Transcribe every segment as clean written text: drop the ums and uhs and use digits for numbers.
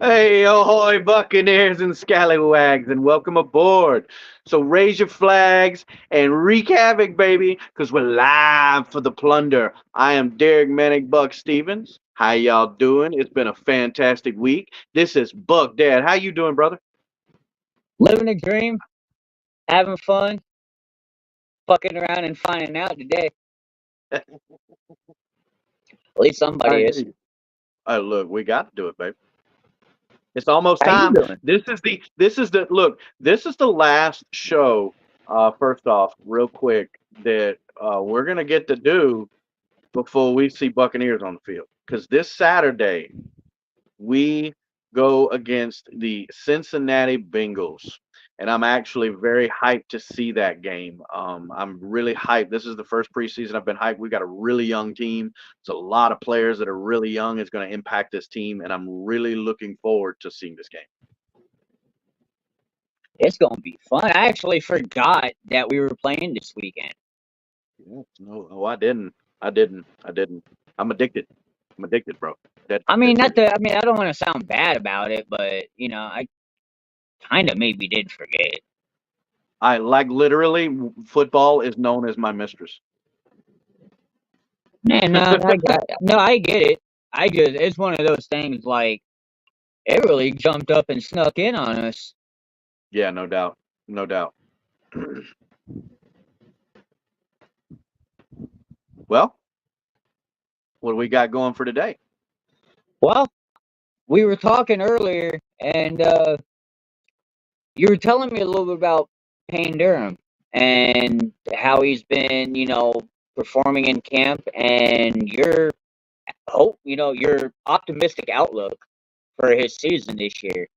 Hey, ahoy, Buccaneers and Scallywags, and welcome aboard. So raise your flags and wreak havoc, baby, because we're live for the Plunder. I am Derek Manic Buck Stevens. How y'all doing? It's been a fantastic week. This is Buck Dad. How you doing, brother? Living a dream, having fun, fucking around and finding out today. At least I somebody hear is. you. Look, we got to do it, baby. It's almost How you time. doing? This is the last show. First off, real quick, that we're gonna get to do before we see Buccaneers on the field. Because this Saturday, we go against the Cincinnati Bengals. And I'm actually very hyped to see that game. I'm really hyped. This is the first preseason I've been hyped. We got a really young team. It's a lot of players that are really young. It's going to impact this team, and I'm really looking forward to seeing this game. It's gonna be fun. I actually forgot that we were playing this weekend. Yeah, no, I didn't. I didn't. I'm addicted. I'm addicted, bro. I mean, That's not it. to. I mean, I don't want to sound bad about it, but I kind of maybe did forget. I like literally football is known as my mistress. Man, no, I get it. It's one of those things like it really jumped up and snuck in on us. Yeah, no doubt. No doubt. Well, what do we got going for today? Well, we were talking earlier, and you were telling me a little bit about Payne Durham and how he's been, performing in camp and your optimistic outlook for his season this year.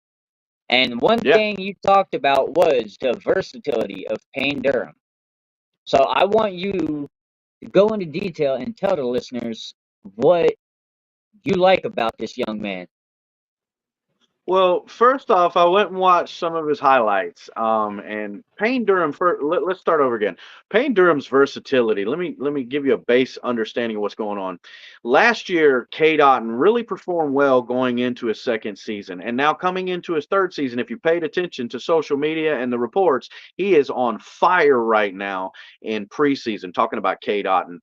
And one Yeah. thing you talked about was the versatility of Payne Durham. So I want you to go into detail and tell the listeners what you like about this young man. Well, first off, I went and watched some of his highlights. And Payne Durham. Let's start over again. Payne Durham's versatility. Let me give you a base understanding of what's going on. Last year, K. Dotton really performed well going into his second season, and now coming into his third season. If you paid attention to social media and the reports, he is on fire right now in preseason. Talking about K. Dotton,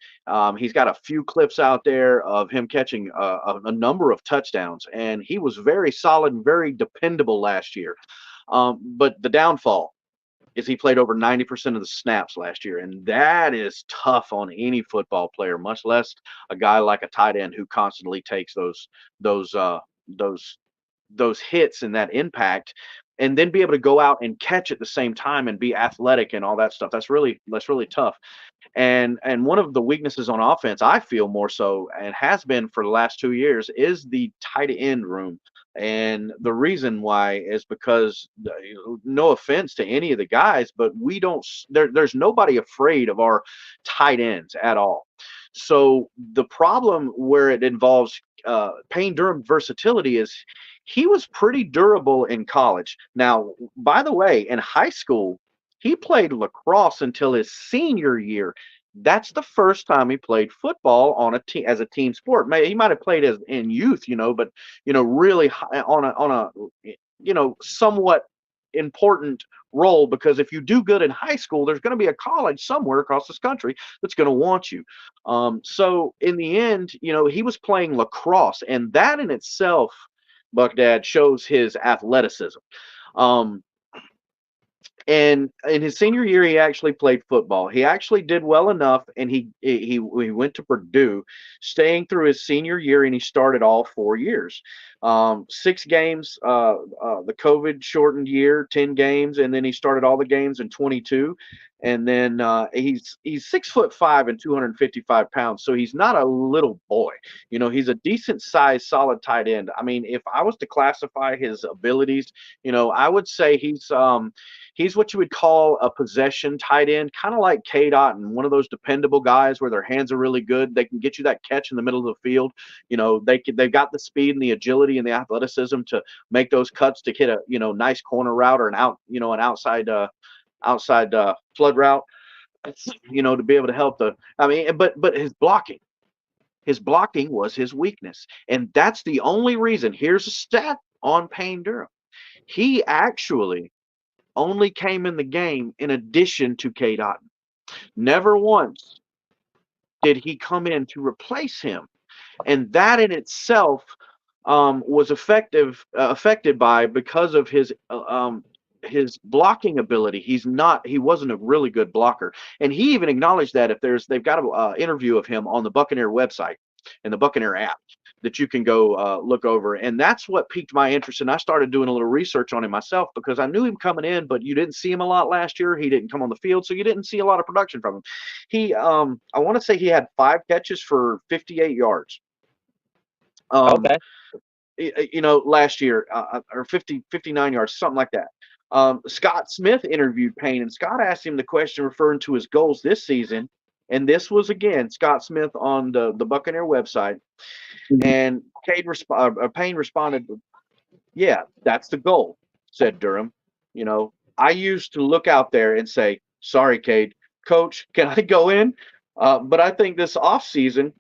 he's got a few clips out there of him catching a number of touchdowns, and he was very solid and very dependable last year. But the downfall is he played over 90% of the snaps last year, and that is tough on any football player, much less a guy like a tight end who constantly takes those those those hits and that impact, and then be able to go out and catch at the same time and be athletic and all that stuff. That's really tough. And one of the weaknesses on offense, I feel more so, and has been for the last 2 years, is the tight end room. And the reason why is because, no offense to any of the guys, but we don't. There's nobody afraid of our tight ends at all. So the problem where it involves Payne Durham versatility is he was pretty durable in college. Now, by the way, in high school, he played lacrosse until his senior year. That's the first time he played football on a team as a team sport. He might have played as in youth, but really on a somewhat important role, because if you do good in high school, there's going to be a college somewhere across this country that's going to want you. So in the end, he was playing lacrosse, and that in itself, Buck Dad, shows his athleticism. Um, and in his senior year, he actually played football. He actually did well enough, and he went to Purdue, staying through his senior year, and he started all 4 years. 6 games, the COVID shortened year, 10 games, and then he started all the games in 22. And then he's 6'5" and 255 pounds, so he's not a little boy. He's a decent sized, solid tight end. I mean, if I was to classify his abilities, I would say he's what you would call a possession tight end, kind of like K. Dot, and one of those dependable guys where their hands are really good. They can get you that catch in the middle of the field. They've got the speed and the agility and the athleticism to make those cuts to hit a nice corner route or an outside flood route. To be able to help the. I mean, but his blocking was his weakness, and that's the only reason. Here's a stat. on Payne Durham. He actually only came in the game in addition to Cade Otton. Never once did he come in to replace him, and that in itself was affected by because of his blocking ability. He wasn't a really good blocker, and he even acknowledged that. If they've got an interview of him on the Buccaneer website and the Buccaneer app that you can go look over, and that's what piqued my interest. And I started doing a little research on him myself because I knew him coming in, but you didn't see him a lot last year. He didn't come on the field, so you didn't see a lot of production from him. I want to say he had 5 catches for 58 yards. Um, Okay. last year, or 59 yards, something like that. Scott Smith interviewed Payne, and Scott asked him the question referring to his goals this season. And this was again Scott Smith on the Buccaneer website. Mhm. And Payne responded, "Yeah, that's the goal," said Durham. I used to look out there and say, "Sorry, Cade, coach, can I go in?" But I think this offseason,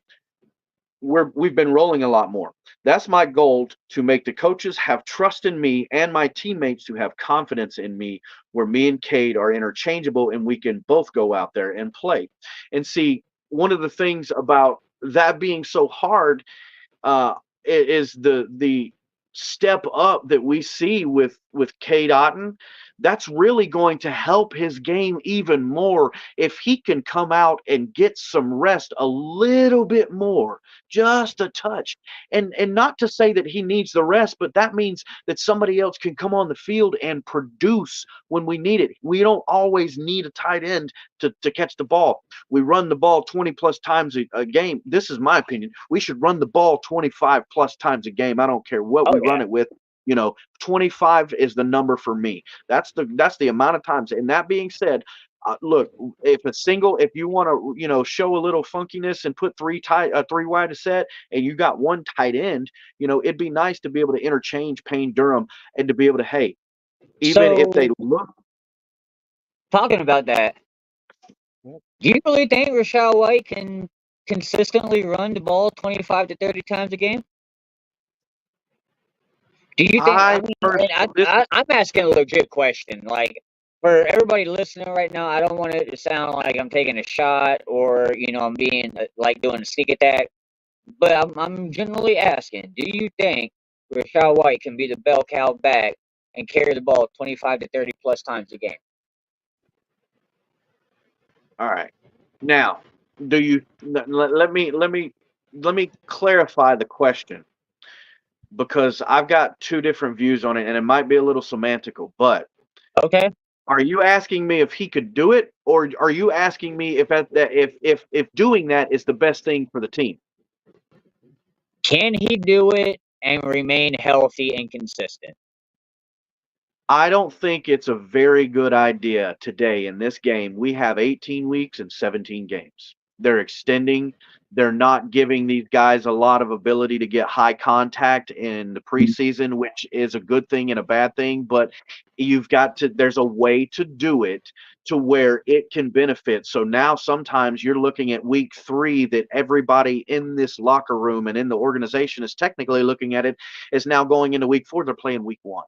we've been rolling a lot more. That's my goal, to make the coaches have trust in me and my teammates to have confidence in me, where me and Cade are interchangeable and we can both go out there and play. And see, one of the things about that being so hard is the step up that we see with Cade Otton. That's really going to help his game even more if he can come out and get some rest a little bit more, just a touch. And not to say that he needs the rest, but that means that somebody else can come on the field and produce when we need it. We don't always need a tight end to catch the ball. We run the ball 20 plus times a game. This is my opinion. We should run the ball 25 plus times a game. I don't care what Oh we yeah. run it with. 25 is the number for me. That's the amount of times. And that being said, look, if you want to, show a little funkiness and put three wide a set, and you got one tight end, it'd be nice to be able to interchange Payne Durham and to be able to, hey, even if they So look. talking about that, do you really think Rashad White can consistently run the ball 25 to 30 times a game? Do you think? I I mean, and personally, this I'm asking a legit question. Like for everybody listening right now, I don't want it to sound like I'm taking a shot or I'm being like doing a sneak attack. But I'm generally asking, do you think Rashad White can be the bell cow back and carry the ball 25 to 30 plus times a game? All right. Now, do you let me clarify the question, because I've got two different views on it and it might be a little semantical, but Okay. are you asking me if he could do it, or are you asking me if doing that is the best thing for the team? Can he do it and remain healthy and consistent? I don't think it's a very good idea today in this game. We have 18 weeks and 17 games. They're extending. They're not giving these guys a lot of ability to get high contact in the preseason, which is a good thing and a bad thing. But there's a way to do it to where it can benefit. So now sometimes you're looking at week 3 that everybody in this locker room and in the organization is technically looking at it as now going into week 4. They're playing week 1,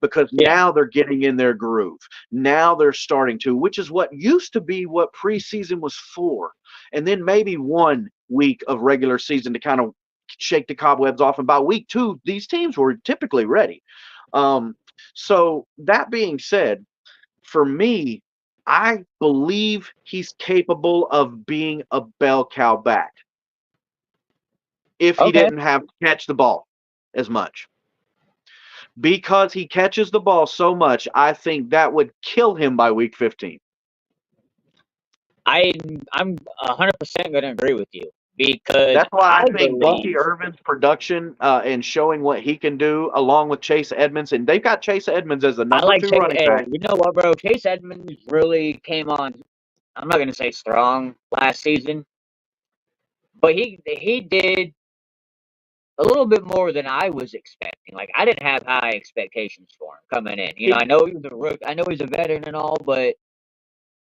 because Yeah. now they're getting in their groove. Now they're starting to, which is what used to be what preseason was for. And then maybe 1 week of regular season to kind of shake the cobwebs off. And by week 2, these teams were typically ready. Um, so that being said, for me, I believe he's capable of being a bell cow back if he Okay. didn't have to catch the ball as much. Because he catches the ball so much, I think that would kill him by week 15. I I'm 100% going to agree with you because That's why I I think Bucky believe Irvin's production and showing what he can do, along with Chase Edmonds, and they've got Chase Edmonds as the I number like 2 Chase. running Hey, back. you know what, bro? Chase Edmonds really came on. I'm not going to say strong last season, but he did a little bit more than I was expecting. Like I didn't have high expectations for him coming in. I He, know he was a rook. I know he's a veteran and all, but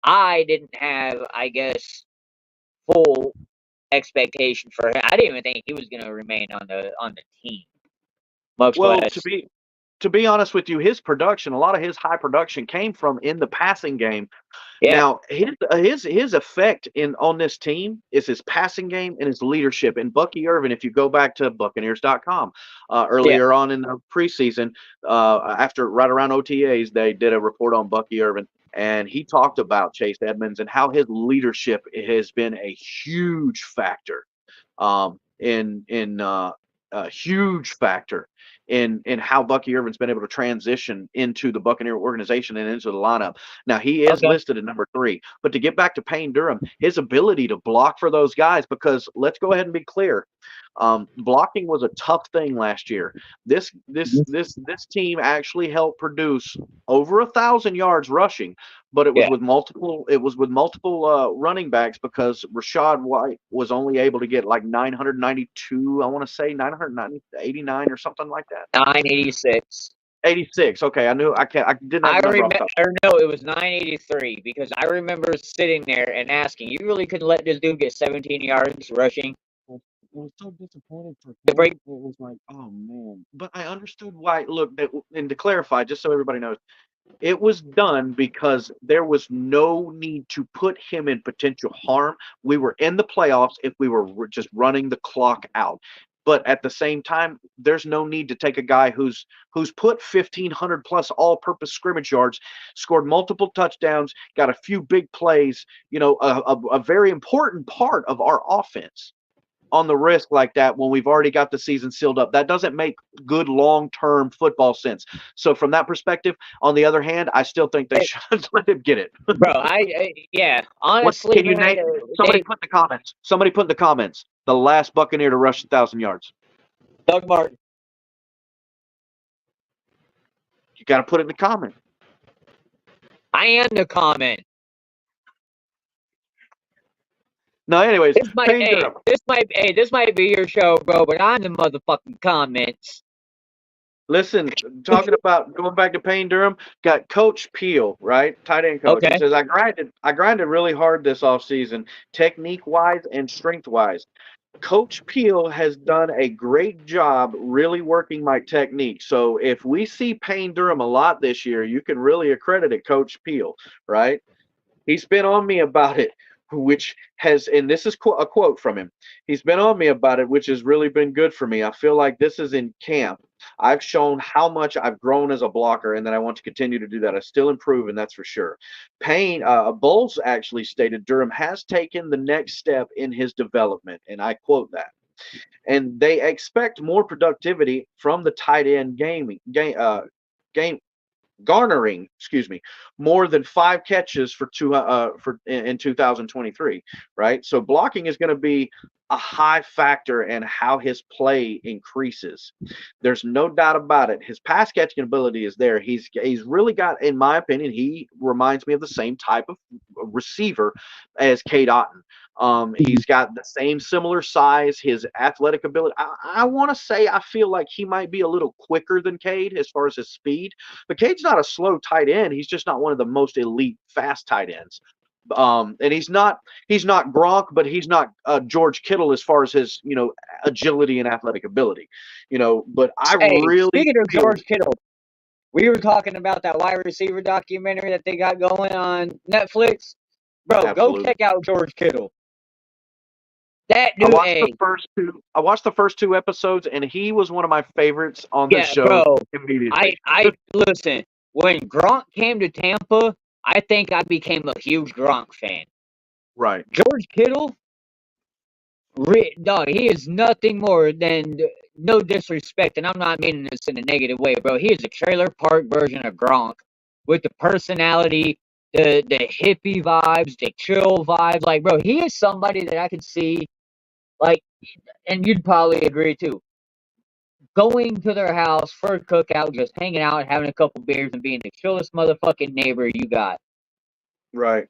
I didn't have, I guess, full expectation for him. I didn't even think he was going to remain on the team. much Well, less. to be honest with you, his production, a lot of his high production came from in the passing game. Yeah, Now, his effect in on this team is his passing game and his leadership. And Bucky Irvin, if you go back to Buccaneers.com yeah. earlier on in the preseason, after right around OTAs, they did a report on Bucky Irvin, and he talked about Chase Edmonds and how his leadership has been a huge factor in a huge factor in how Bucky Irvin's been able to transition into the Buccaneer organization and into the lineup. Now he is Okay. listed at number 3, but to get back to Payne Durham, his ability to block for those guys, because let's go ahead and be clear, blocking was a tough thing last year. This team actually helped produce over 1,000 yards rushing, but Yeah. it was with multiple running backs because Rashad White was only able to get like 992, I want to say 989 or something like that. 986. 86. Okay, I knew I didn't have I the number off remember, the top. or no, it was 983 because I remember sitting there and asking, "You really couldn't let this dude get 17 yards rushing It was so disappointing for to break?" him. It was like, oh man. But I understood why. Look, and to clarify, just so everybody knows, it was done because there was no need to put him in potential harm. We were in the playoffs if we were just running the clock out. But at the same time, there's no need to take a guy who's put 1,500 plus all-purpose scrimmage yards, scored multiple touchdowns, got a few big plays. A very important part of our offense on the risk like that when we've already got the season sealed up. That doesn't make good long-term football sense. So from that perspective, on the other hand, I still think they Hey, should let him get it. bro, yeah, What honestly, can you man, name? Somebody they put in the comments. Somebody put in the comments. The last Buccaneer to rush 1,000 yards. Doug Martin. You got to put it in the comment. I am the comment. No, anyways, This might, Payne hey, Durham. this might be your show, bro, but I'm the motherfucking comments. Listen, talking about going back to Payne Durham, got Coach Peel, right? Tight end coach. He Okay. says, I grinded really hard this offseason, technique wise and strength wise. Coach Peel has done a great job really working my technique. So if we see Payne Durham a lot this year, you can really accredit it Coach Peel, right? He's been on me about it, which has, and this is a quote from him. He's been on me about it, which has really been good for me. I feel like this is in camp. I've shown how much I've grown as a blocker, and that I want to continue to do that. I still improve, and that's for sure. Payne Bowles actually stated Durham has taken the next step in his development, and I quote that. And they expect more productivity from the tight end game garnering, excuse me, more than 5 catches for in 2023, right? So blocking is going to be a high factor in how his play increases. There's no doubt about it. His pass catching ability is there. He's really got, in my opinion, he reminds me of the same type of receiver as Cade Otton. He's got the same similar size, his athletic ability. I want to say I feel like he might be a little quicker than Cade as far as his speed, but Cade's not a slow tight end. He's just not one of the most elite fast tight ends. And he's not Gronk, but he's not George Kittle as far as his agility and athletic ability. But I Hey, really speaking of feel George Kittle, we were talking about that wide receiver documentary that they got going on Netflix. Bro, go absolutely. check out George Kittle. That I dude, watched the hey, first two. I watched the first 2 episodes, and he was one of my favorites on the yeah, show bro. immediately. I listen. When Gronk came to Tampa, I think I became a huge Gronk fan. Right. George Kittle, dog, he is nothing more than no disrespect, and I'm not meaning this in a negative way, bro. He is a trailer park version of Gronk with the personality, the hippie vibes, the chill vibes. Like, bro, he is somebody that I could see, like, and you'd probably agree too. Going to their house for a cookout, just hanging out, having a couple beers, and being the chillest motherfucking neighbor you got. Right.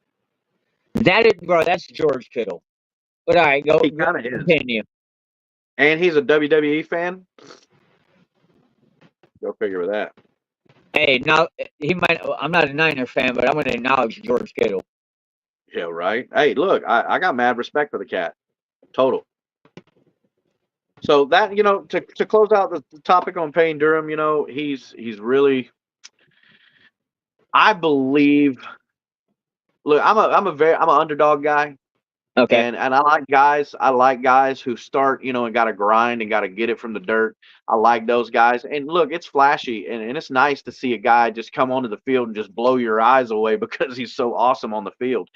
That is, bro. That's George Kittle. But all right, He go kind of is. continue. And he's a WWE fan. Go figure with that. Hey, now he might. I'm not a Niner fan, but I'm going to acknowledge George Kittle. Yeah, right. Hey, look, I got mad respect for the cat. Total. So that to close out the topic on Payne Durham, he's really, I believe. Look, I'm an underdog guy. Okay. And I like guys who start, and got to grind and got to get it from the dirt. I like those guys. And look, it's flashy and it's nice to see a guy just come onto the field and just blow your eyes away because he's so awesome on the field.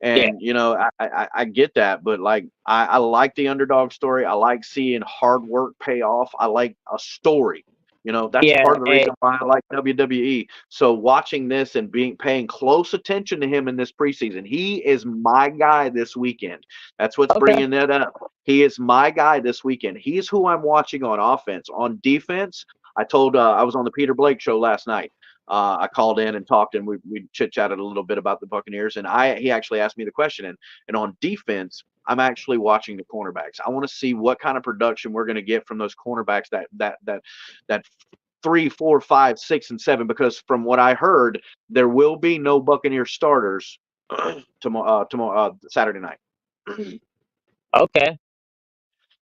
Yeah. And I get that, but like I like the underdog story. I like seeing hard work pay off. I like a story. That's Yeah. part of the reason why I like WWE. So watching this and being paying close attention to him in this preseason, he is my guy this weekend. That's what's Okay. bringing that up. He is my guy this weekend. He's who I'm watching on offense. On defense, I was on the Peter Blake show last night. I called in and talked, and we chit chatted a little bit about the Buccaneers. And he actually asked me the question. And on defense, I'm actually watching the cornerbacks. I want to see what kind of production we're going to get from those cornerbacks that 3, 4, 5, 6, and 7. Because from what I heard, there will be no Buccaneer starters tomorrow Saturday night. Okay.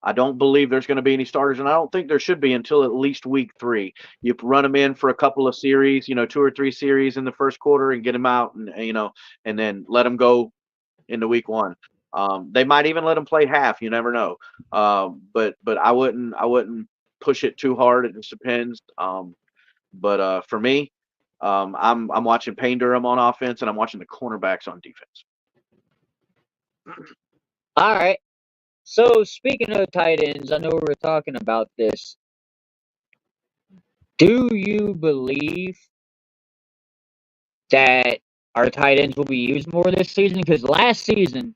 I don't believe there's going to be any starters, and I don't think there should be until at least week 3. You run them in for a couple of series, 2 or 3 series in the first quarter, and get them out, and then let them go into week 1. They might even let them play half. You never know. But I wouldn't push it too hard. It just depends. But for me, I'm watching Payne Durham on offense, and I'm watching the cornerbacks on defense. All right. So speaking of tight ends, I know we were talking about this. Do you believe that our tight ends will be used more this season? Because last season,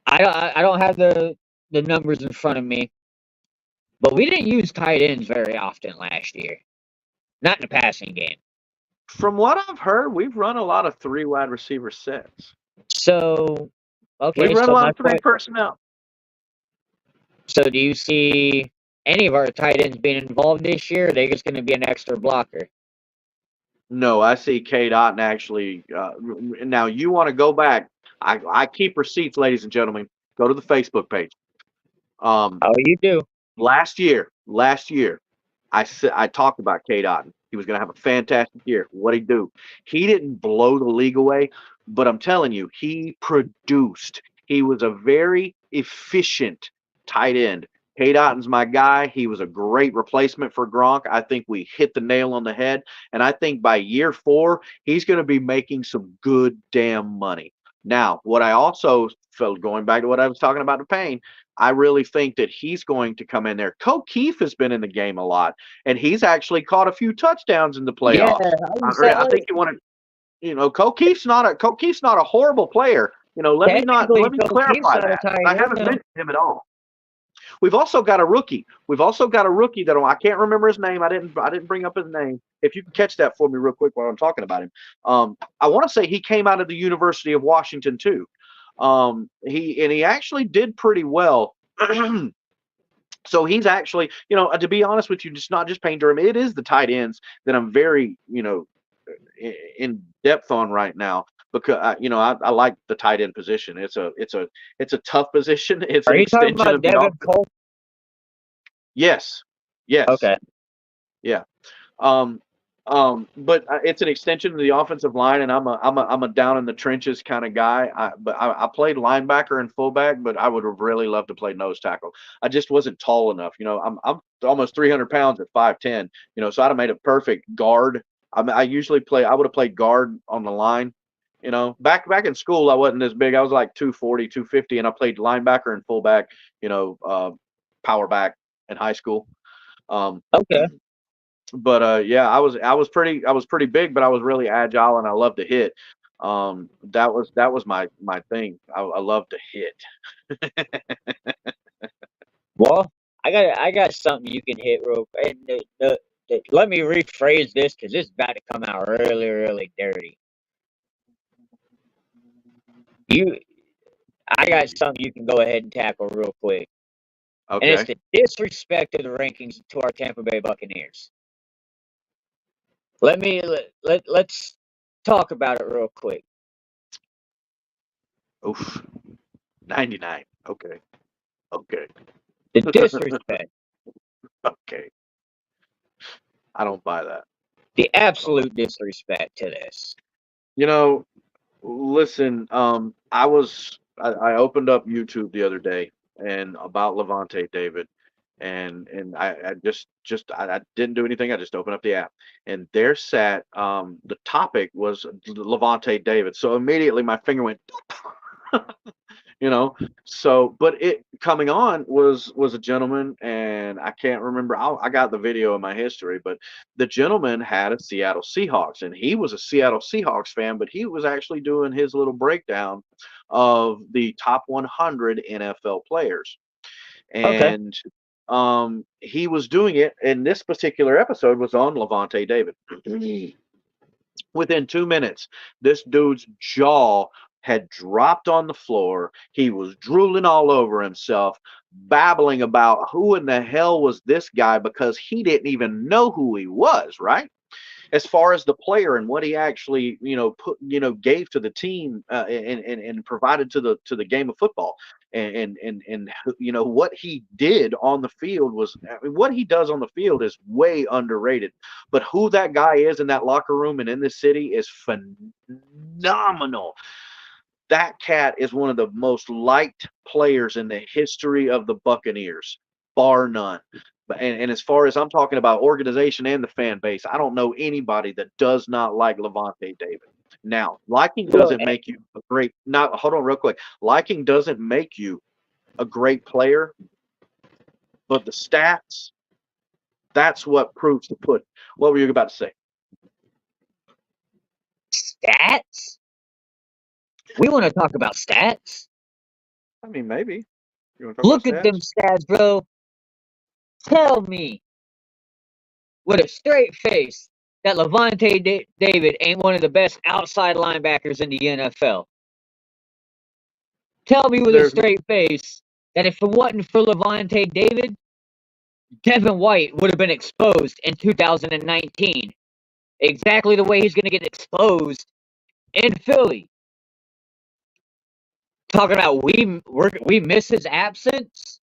I don't have the numbers in front of me, but we didn't use tight ends very often last year. Not in the passing game. From what I've heard, we've run a lot of 3 wide receiver sets. So, We've okay. run a So lot of 3 personnel. So do you see any of our tight ends being involved this year? Or are they just going to be an extra blocker? No, I see K. Dot actually. Now you want to go back. I keep receipts, ladies and gentlemen. Go to the Facebook page. Um, Oh, you do. last year, I talked about K. Dot. He was going to have a fantastic year. What would he do? He didn't blow the league away, but I'm telling you, he produced. He was a very efficient tight end. K. Dotton's my guy. He was a great replacement for Gronk. I think we hit the nail on the head. And I think by year 4, he's going to be making some good damn money. Now, what I also felt, going back to what I was talking about the Payne, I really think that he's going to come in there. Keefe has been in the game a lot, and he's actually caught a few touchdowns in the Yeah, playoffs. I was I think you want to, Keefe's not a horrible player. technically Let me Keith's clarify not a that. tight I end haven't though. mentioned him at all. We've also got a rookie. That I can't remember his name. I didn't bring up his name. If you can catch that for me real quick while I'm talking about him. I want to say he came out of the University of Washington too. He actually did pretty well. So he's actually, to be honest with you, just not just Payne Durham. It is the tight ends that I'm very, in depth on right now because I like the tight end position. It's a tough position. It's Are an you talking extension about of the Devin offense. Cole? Yes, yes, Okay. yeah. Um, but it's an extension of the offensive line, and I'm a down in the trenches kind of guy. I played linebacker and fullback, but I would have really loved to play nose tackle. I just wasn't tall enough. I'm almost 300 pounds at 5'10. So I'd have made a perfect guard. I usually play. I would have played guard on the line. Back in school, I wasn't this big. I was like 240, 250, and I played linebacker and fullback. Power back in high school. Um, Okay. but yeah, I was pretty big, but I was really agile and I love to hit. That was my thing. I love to hit. Well, I got something you can hit real. And let me rephrase this because it's about to come out really really dirty. You, I got something you can go ahead and tackle real quick, and it's Okay. the disrespect of the rankings to our Tampa Bay Buccaneers. Let's talk about it real quick. Oof. 99. Okay. Okay. The disrespect, Okay, I don't buy that. the I don't buy. absolute disrespect to this. You know, listen, I opened up YouTube the other day and about Levante David, and I I didn't do anything. I just opened up the app, and there sat the topic was Levante David. So immediately my finger went, you know. So, but it coming on was a gentleman, and I can't remember. I got the video in my history, but the gentleman had a Seattle Seahawks, and he was a Seattle Seahawks fan, but he was actually doing his little breakdown of the top 100 NFL players, Okay. and he was doing it, and this particular episode was on Levante David. Within 2 minutes, this dude's jaw had dropped on the floor. He was drooling all over himself, babbling about who in the hell was this guy because he didn't even know who he was, right? As far as the player and what he actually, gave to the team, and provided to the game of football, and what he did on the field was, I mean, what he does on the field is way underrated, but who that guy is in that locker room and in this city is phenomenal. That cat is one of the most liked players in the history of the Buccaneers, bar none. And as far as I'm talking about organization and the fan base, I don't know anybody that does not like Levante David. Now, liking Look, doesn't make you a great. Now, hold on real quick. Liking doesn't make you a great player, but the stats, that's what proves the pudding. What were you about to say? stats? We want to talk about stats? I mean, maybe. You want to talk about Look at them stats? stats, bro. Tell me with a straight face that Levante David ain't one of the best outside linebackers in the NFL. Tell me with a There's straight face that if it wasn't for Levante David, Devin White would have been exposed in 2019. Exactly the way he's going to get exposed in Philly. Talking about we miss his absence.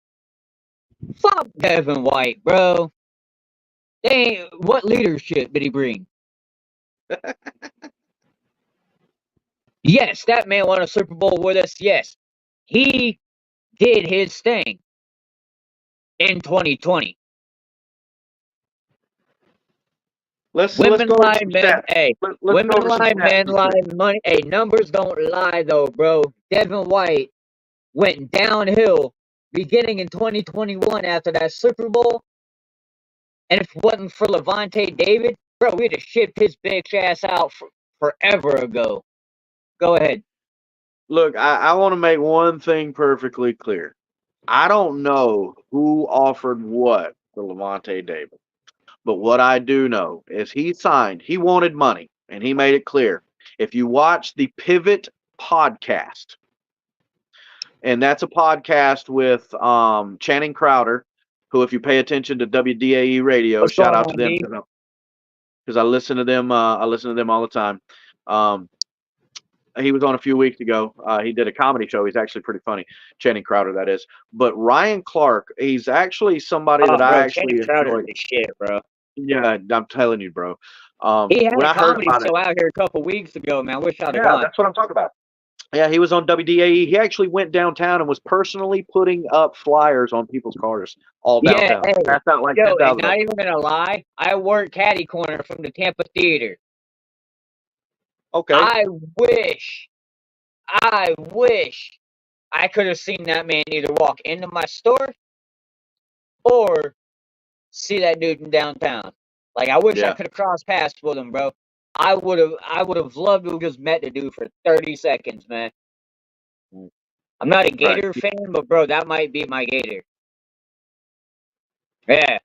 Fuck Devin White, bro. What leadership did he bring? Yes, that man won a Super Bowl with us. Yes, he did his thing in 2020. let's Women go over lie, some men. stats. Hey, Let's go women over some lie, stats men real lie. quick. Money. Hey, numbers don't lie though, bro. Devin White went downhill beginning in 2021 after that Super Bowl. And if it wasn't for Levante David, bro, we'd have shipped his bitch ass out forever ago. Go ahead. Look, I want to make one thing perfectly clear. I don't know who offered what to Levante David, but what I do know is he wanted money, and he made it clear. If you watch the Pivot podcast, and that's a podcast with Channing Crowder, who, if you pay attention to WDAE radio, What's shout going out to on, them D? because I listen to them. I listen to them all the time. Um, he was on a few weeks ago. He did a comedy show. He's actually pretty funny. Channing Crowder, that is. But Ryan Clark, he's actually somebody Oh, that I bro, actually Channing Crowder's enjoy. the shit, bro. Yeah, I'm telling you, bro. He had When a I heard comedy about it, show out here a couple weeks ago, man. Wish I'd have yeah, gone. that's what I'm talking about. Yeah, he was on WDAE. He actually went downtown and was personally putting up flyers on people's cars all Yeah, downtown. hey, Passed out like yo, and 10,000 of not them. even gonna lie, I work caddy corner from the Tampa Theater. Okay. I wish, I wish I could have seen that man either walk into my store or see that dude in downtown. Like I wish I Yeah. could have crossed paths with him, bro. I would have loved to have just met the dude for 30 seconds, man. Mm. I'm not a Right. Gator fan, but bro, that might be my Gator. Yeah. It's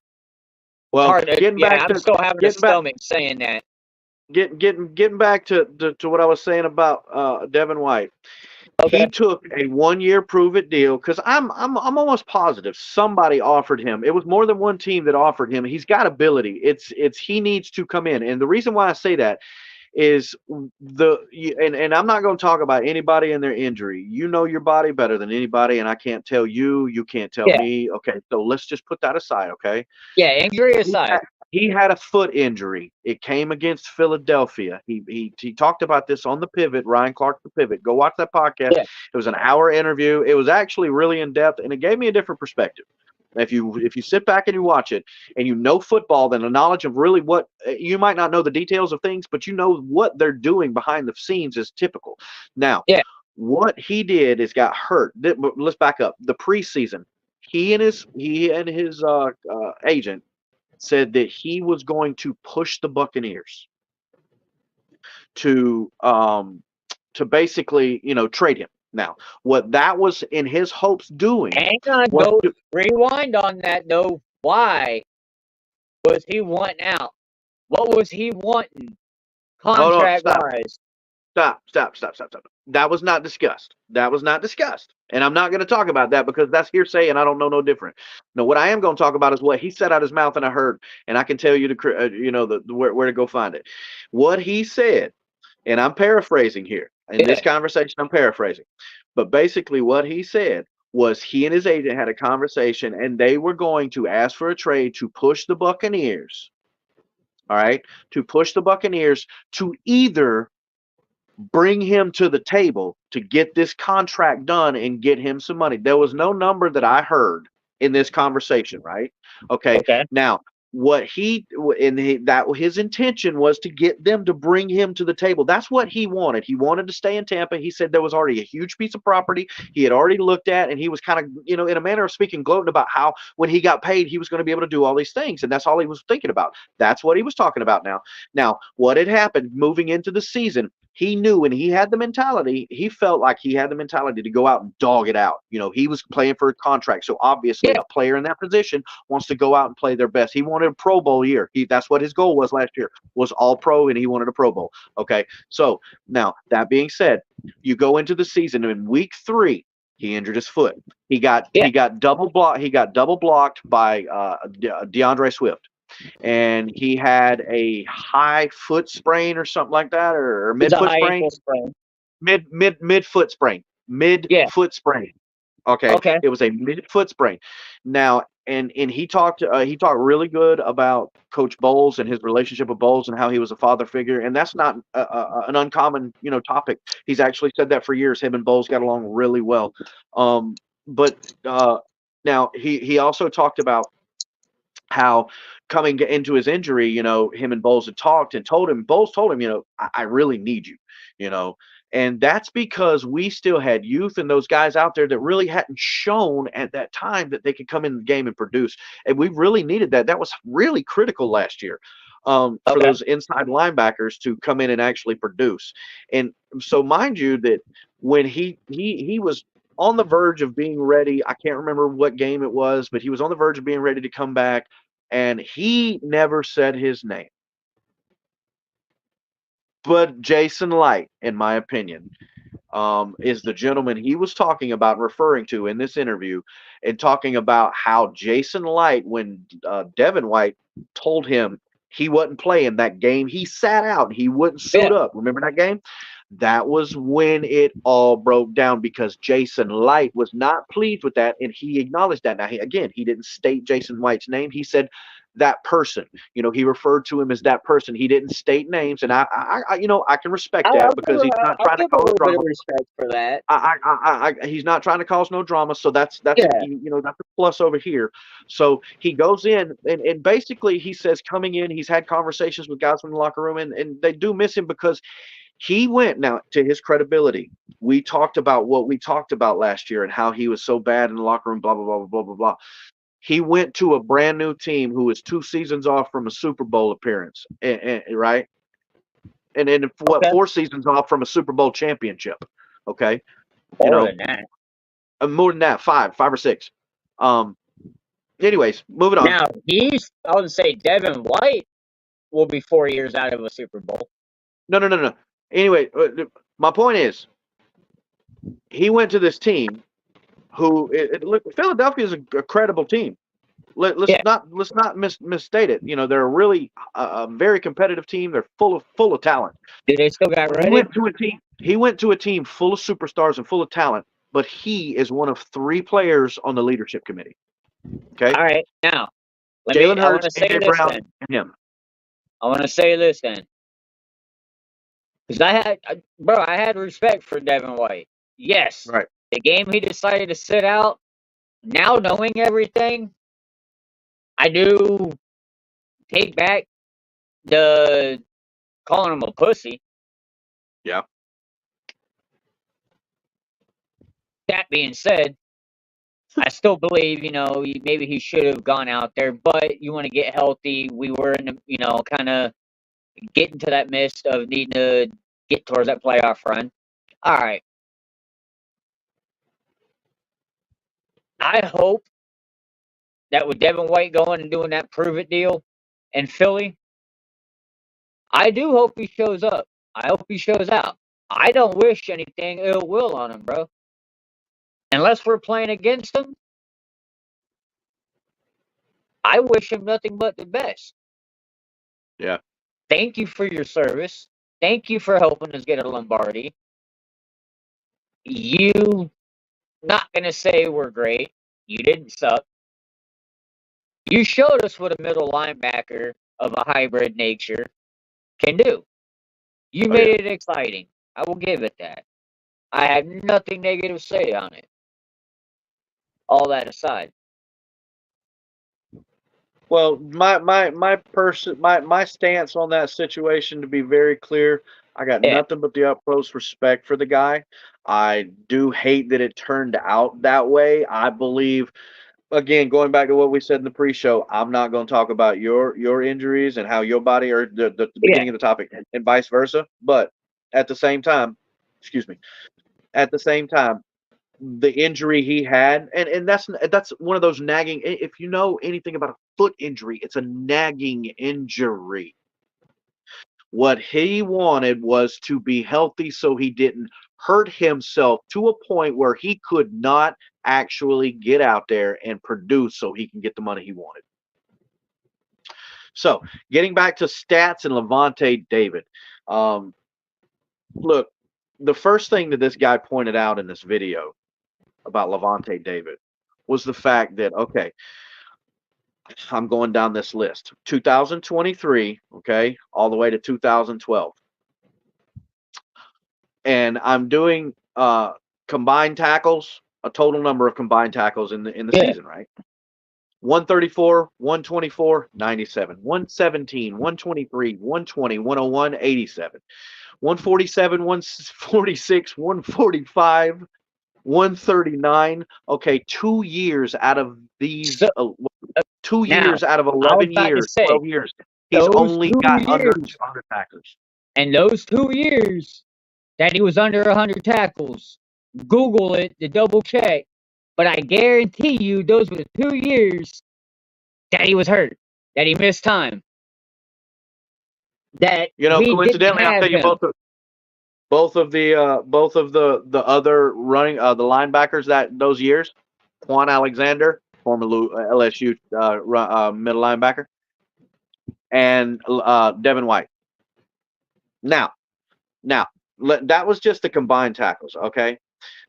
Well, hard to, getting yeah, back I'm to still having a getting back stomach saying that. getting back to what I was saying about Devin White. He Okay. took a 1 year prove it deal because I'm almost positive somebody offered him. It was more than one team that offered him. He's got ability. It's he needs to come in. And the reason why I say that is and I'm not going to talk about anybody and their injury. You know your body better than anybody, and I can't tell you. You can't tell Yeah, me. Okay, so let's just put that aside. Okay, yeah. Injury he aside, had, he had a foot injury. It came against Philadelphia. He talked about this on the Pivot. Ryan Clark, the Pivot. Go watch that podcast. yeah, It was an hour interview. It was actually really in depth, and it gave me a different perspective. If you sit back and you watch it and you know football, then the knowledge of really what you might not know the details of things, but you know what they're doing behind the scenes is typical. Now, yeah. what he did is got hurt. Let's back up. The preseason, he and his agent said that he was going to push the Buccaneers to um to basically trade him. Now, what that was in his hopes doing Hang on, was go to, rewind on that though. Why was he wanting out? What was he wanting hold on, contract stop. wise? Stop. That was not discussed. That was not discussed. And I'm not going to talk about that because that's hearsay and I don't know no different. No, what I am going to talk about is what he said out his mouth and I heard, and I can tell you where to go find it. What he said, and I'm paraphrasing here. In this Yeah, conversation, I'm paraphrasing. But basically, what he said was he and his agent had a conversation and they were going to ask for a trade to push the Buccaneers, all right, to push the Buccaneers to either bring him to the table to get this contract done and get him some money. There was no number that I heard in this conversation, right? Okay. okay. Now, what he and that his intention was to get them to bring him to the table. That's what he wanted. He wanted to stay in Tampa. He said there was already a huge piece of property he had already looked at, and he was kind of, in a manner of speaking, gloating about how when he got paid, he was going to be able to do all these things, and that's all he was thinking about. That's what he was talking about now. Now, what had happened moving into the season, he knew when he had the mentality, he felt like he had the mentality to go out and dog it out. He was playing for a contract. So obviously Yeah, a player in that position wants to go out and play their best. He wanted a Pro Bowl year. That's what his goal was last year, was all pro, and he wanted a Pro Bowl. Okay. So now that being said, you go into the season in week 3, he injured his foot. He got yeah. he got double blocked by DeAndre Swift, and he had a high foot sprain or something like that, or It's mid a foot high sprain, ankle sprain. mid foot sprain, mid Yeah, foot sprain. Okay, okay. it was a mid foot sprain. Now, and he talked really good about Coach Bowles and his relationship with Bowles and how he was a father figure, and that's not an uncommon topic. He's actually said that for years. Him and Bowles got along really well. But now he also talked about how coming into his injury, him and Bowles had talked and Bowles told him, I really need you, you know. And that's because we still had youth and those guys out there that really hadn't shown at that time that they could come in the game and produce. And we really needed that. That was really critical last year, for Okay. those inside linebackers to come in and actually produce. And so, mind you, that when he was on the verge of being ready. I can't remember what game it was, but he was on the verge of being ready to come back, and he never said his name. But Jason Light, in my opinion, is the gentleman he was talking about, referring to in this interview, and talking about how Jason Light, when Devin White told him he wasn't playing that game, he sat out. He wouldn't Yeah. suit up. Remember that game? That was when it all broke down because Jason Light was not pleased with that, and he acknowledged that. Now, he didn't state Jason White's name. He said that person. He referred to him as that person. He didn't state names, and I can respect that because he's not I'll trying to give a cause little bit of drama. respect for that. He's not trying to cause no drama, so that's a Yeah. that's a plus over here. So he goes in and basically he says coming in, he's had conversations with guys from the locker room, and they do miss him because he went now to his credibility. We talked about what we talked about last year and how he was so bad in the locker room, blah blah blah blah blah blah blah. He went to a brand new team who was 2 seasons off from a Super Bowl appearance, right? And then what, Okay. 4 seasons off from a Super Bowl championship. Okay, you More know, than that. more than that, five or six. Um. Anyways, moving on. Now I would say Devin White will be 4 years out of a Super Bowl. No. Anyway, my point is, he went to this team who look. Philadelphia is a credible team. Let's Yeah. not misstate it. You know, they're a really a very competitive team. They're full of talent. Do they still got He Reddit? went to a team. He went to a team full of superstars and full of talent, but he is one of three players on the leadership committee. Okay, All right. Now, Jalen I want Hurts, to say AJ this Brown, then. and him. I want to say this then. Because bro, I had respect for Devin White. Yes, Right. the game he decided to sit out, now knowing everything, I do take back the calling him a pussy. Yeah. That being said, I still believe, maybe he should have gone out there, but you want to get healthy. We were in the, kind of getting to that mist of needing to get towards that playoff run. All right. I hope that with Devin White going and doing that prove it deal in Philly, I do hope he shows up. I hope he shows out. I don't wish anything ill will on him, bro. Unless we're playing against him, I wish him nothing but the best. Yeah. Thank you for your service. Thank you for helping us get a Lombardi. You not gonna say we're great. You didn't suck. You showed us what a middle linebacker of a hybrid nature can do. You Oh yeah. made it exciting. I will give it that. I have nothing negative to say on it. All that aside. Well, my stance on that situation, to be very clear, I got Yeah, nothing but the utmost respect for the guy. I do hate that it turned out that way. I believe, again, going back to what we said in the pre-show, I'm not going to talk about your injuries and how your body, or the yeah. beginning of the topic, and vice versa. But at the same time, excuse me, at the same time, the injury he had, and that's one of those nagging. If you know anything about a foot injury, it's a nagging injury. What he wanted was to be healthy so he didn't hurt himself to a point where he could not actually get out there and produce so he can get the money he wanted. So, getting back to stats and Levante David, um, look, the first thing that this guy pointed out in this video about Levante David was the fact that, okay, I'm going down this list. 2023, okay, all the way to 2012. And I'm doing combined tackles, a total number of combined tackles in the Yeah. season, right? 134, 124, 97, 117, 123, 120, 101, 87, 147, 146, 145, 139. Okay, 2 years out of So these, 2 years now, out of I was 11 about to years, say 12 years, he's those only two got under years, 200 tackles. and those 2 years that he was under 100 tackles, Google it to double check. But I guarantee you, those were the 2 years that he was hurt, that he missed time, that You know, we didn't coincidentally, I'll have tell you him. both of the other running the linebackers that those years, Quan Alexander, former LSU middle linebacker, and Devin White. Now, now that was just the combined tackles. Okay,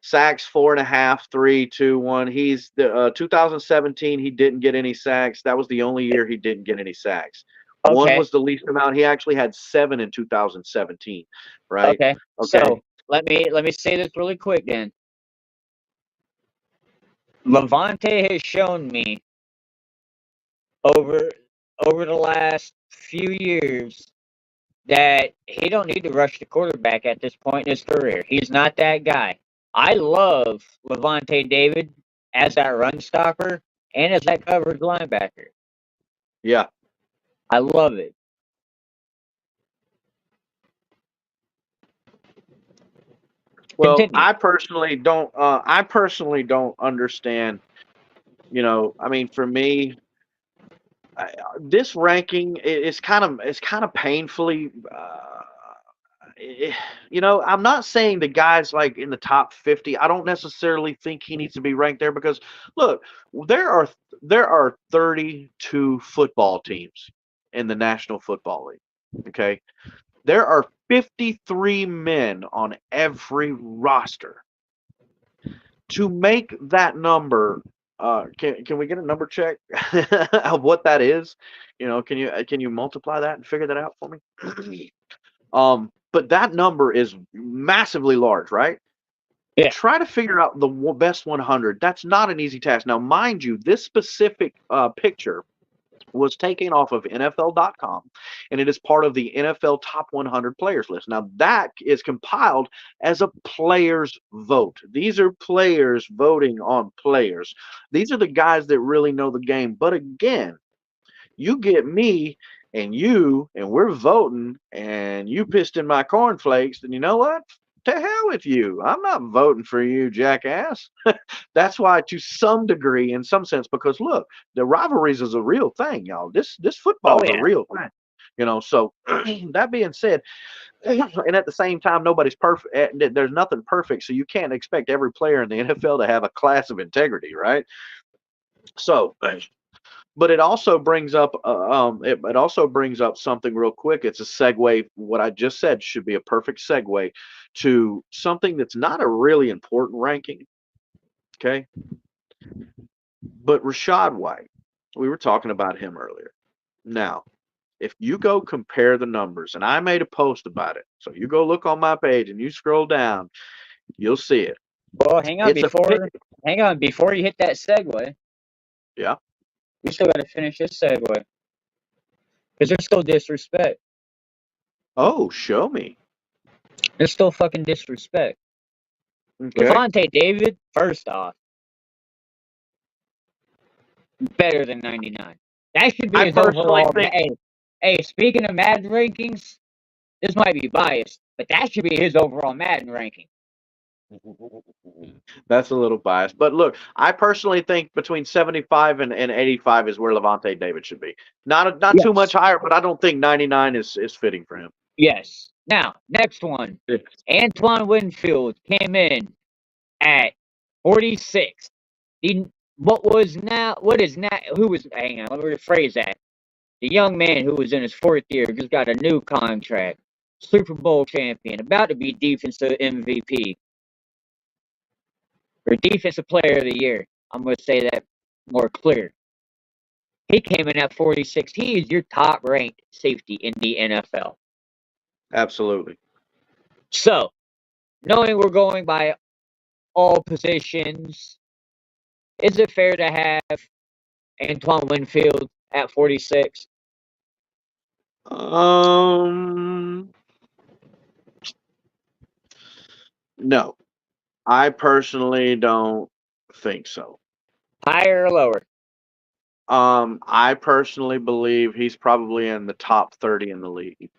sacks 4.5, 3, 2, 1. He's the 2017. He didn't get any sacks. That was the only year he didn't get any sacks. One Okay, was the least amount. He actually had 7 in 2017. Right. okay. Okay. So let me say this really quick then. Levante has shown me over the last few years that he don't need to rush the quarterback at this point in his career. He's not that guy. I love Levante David as that run stopper and as that coverage linebacker. Yeah. I love it. Well, Continue. I personally don't understand. I mean, for me, this ranking is kind of painfully. I'm not saying the guy's like in the top 50. I don't necessarily think he needs to be ranked there because look, there are there are 32 football teams in the National Football League. Okay. There are 53 men on every roster. To make that number, can we get a number check of what that is? Can you multiply that and figure that out for me? But that number is massively large, right? Yeah. Try to figure out the best 100. That's not an easy task. Now, mind you, this specific picture was taken off of NFL.com, and it is part of the NFL Top 100 Players list. Now, that is compiled as a players vote. These are players voting on players. These are the guys that really know the game. But again, you get me and you, and we're voting, and you pissed in my cornflakes, then you know what? To hell with you. I'm not voting for you, jackass. That's why, to some degree, in some sense, because look, the rivalries is a real thing, y'all. This Oh football is a yeah. real thing. So that being said, and at the same time, nobody's perfect. There's nothing perfect, so you can't expect every player in the NFL to have a class of integrity, right? So, but it also brings up something real quick. It's a segue. What I just said should be a perfect segue to something that's not a really important ranking. Okay, but Rashad White, we were talking about him earlier. Now, if you go compare the numbers, and I made a post about it, so you go look on my page and you scroll down, you'll see it. Well, It's a pick. hang on, before you hit that segue, Yeah. we still got to finish this segue because there's still disrespect. Oh, show me. There's still fucking disrespect. Okay. Levante David, first off, better than 99. That should be I his personally overall. think. Hey, speaking of Madden rankings, this might be biased, but that should be his overall Madden ranking. That's a little biased. But look, I personally think between 75 and 85 is where Levante David should be. Not too much Yes. higher, but I don't think 99 is fitting for him. Yes. Now, next one. Antoine Winfield came in at 46. Hang on, let me rephrase that. The young man who was in his fourth year just got a new contract. Super Bowl champion, about to be defensive MVP or defensive player of the year. I'm going to say that more clear. He came in at 46. He is your top ranked safety in the NFL. Absolutely. So, knowing we're going by all positions, is it fair to have Antoine Winfield at 46? Um, no, I personally don't think so. Higher or lower? I personally believe he's probably in the top 30 in the league.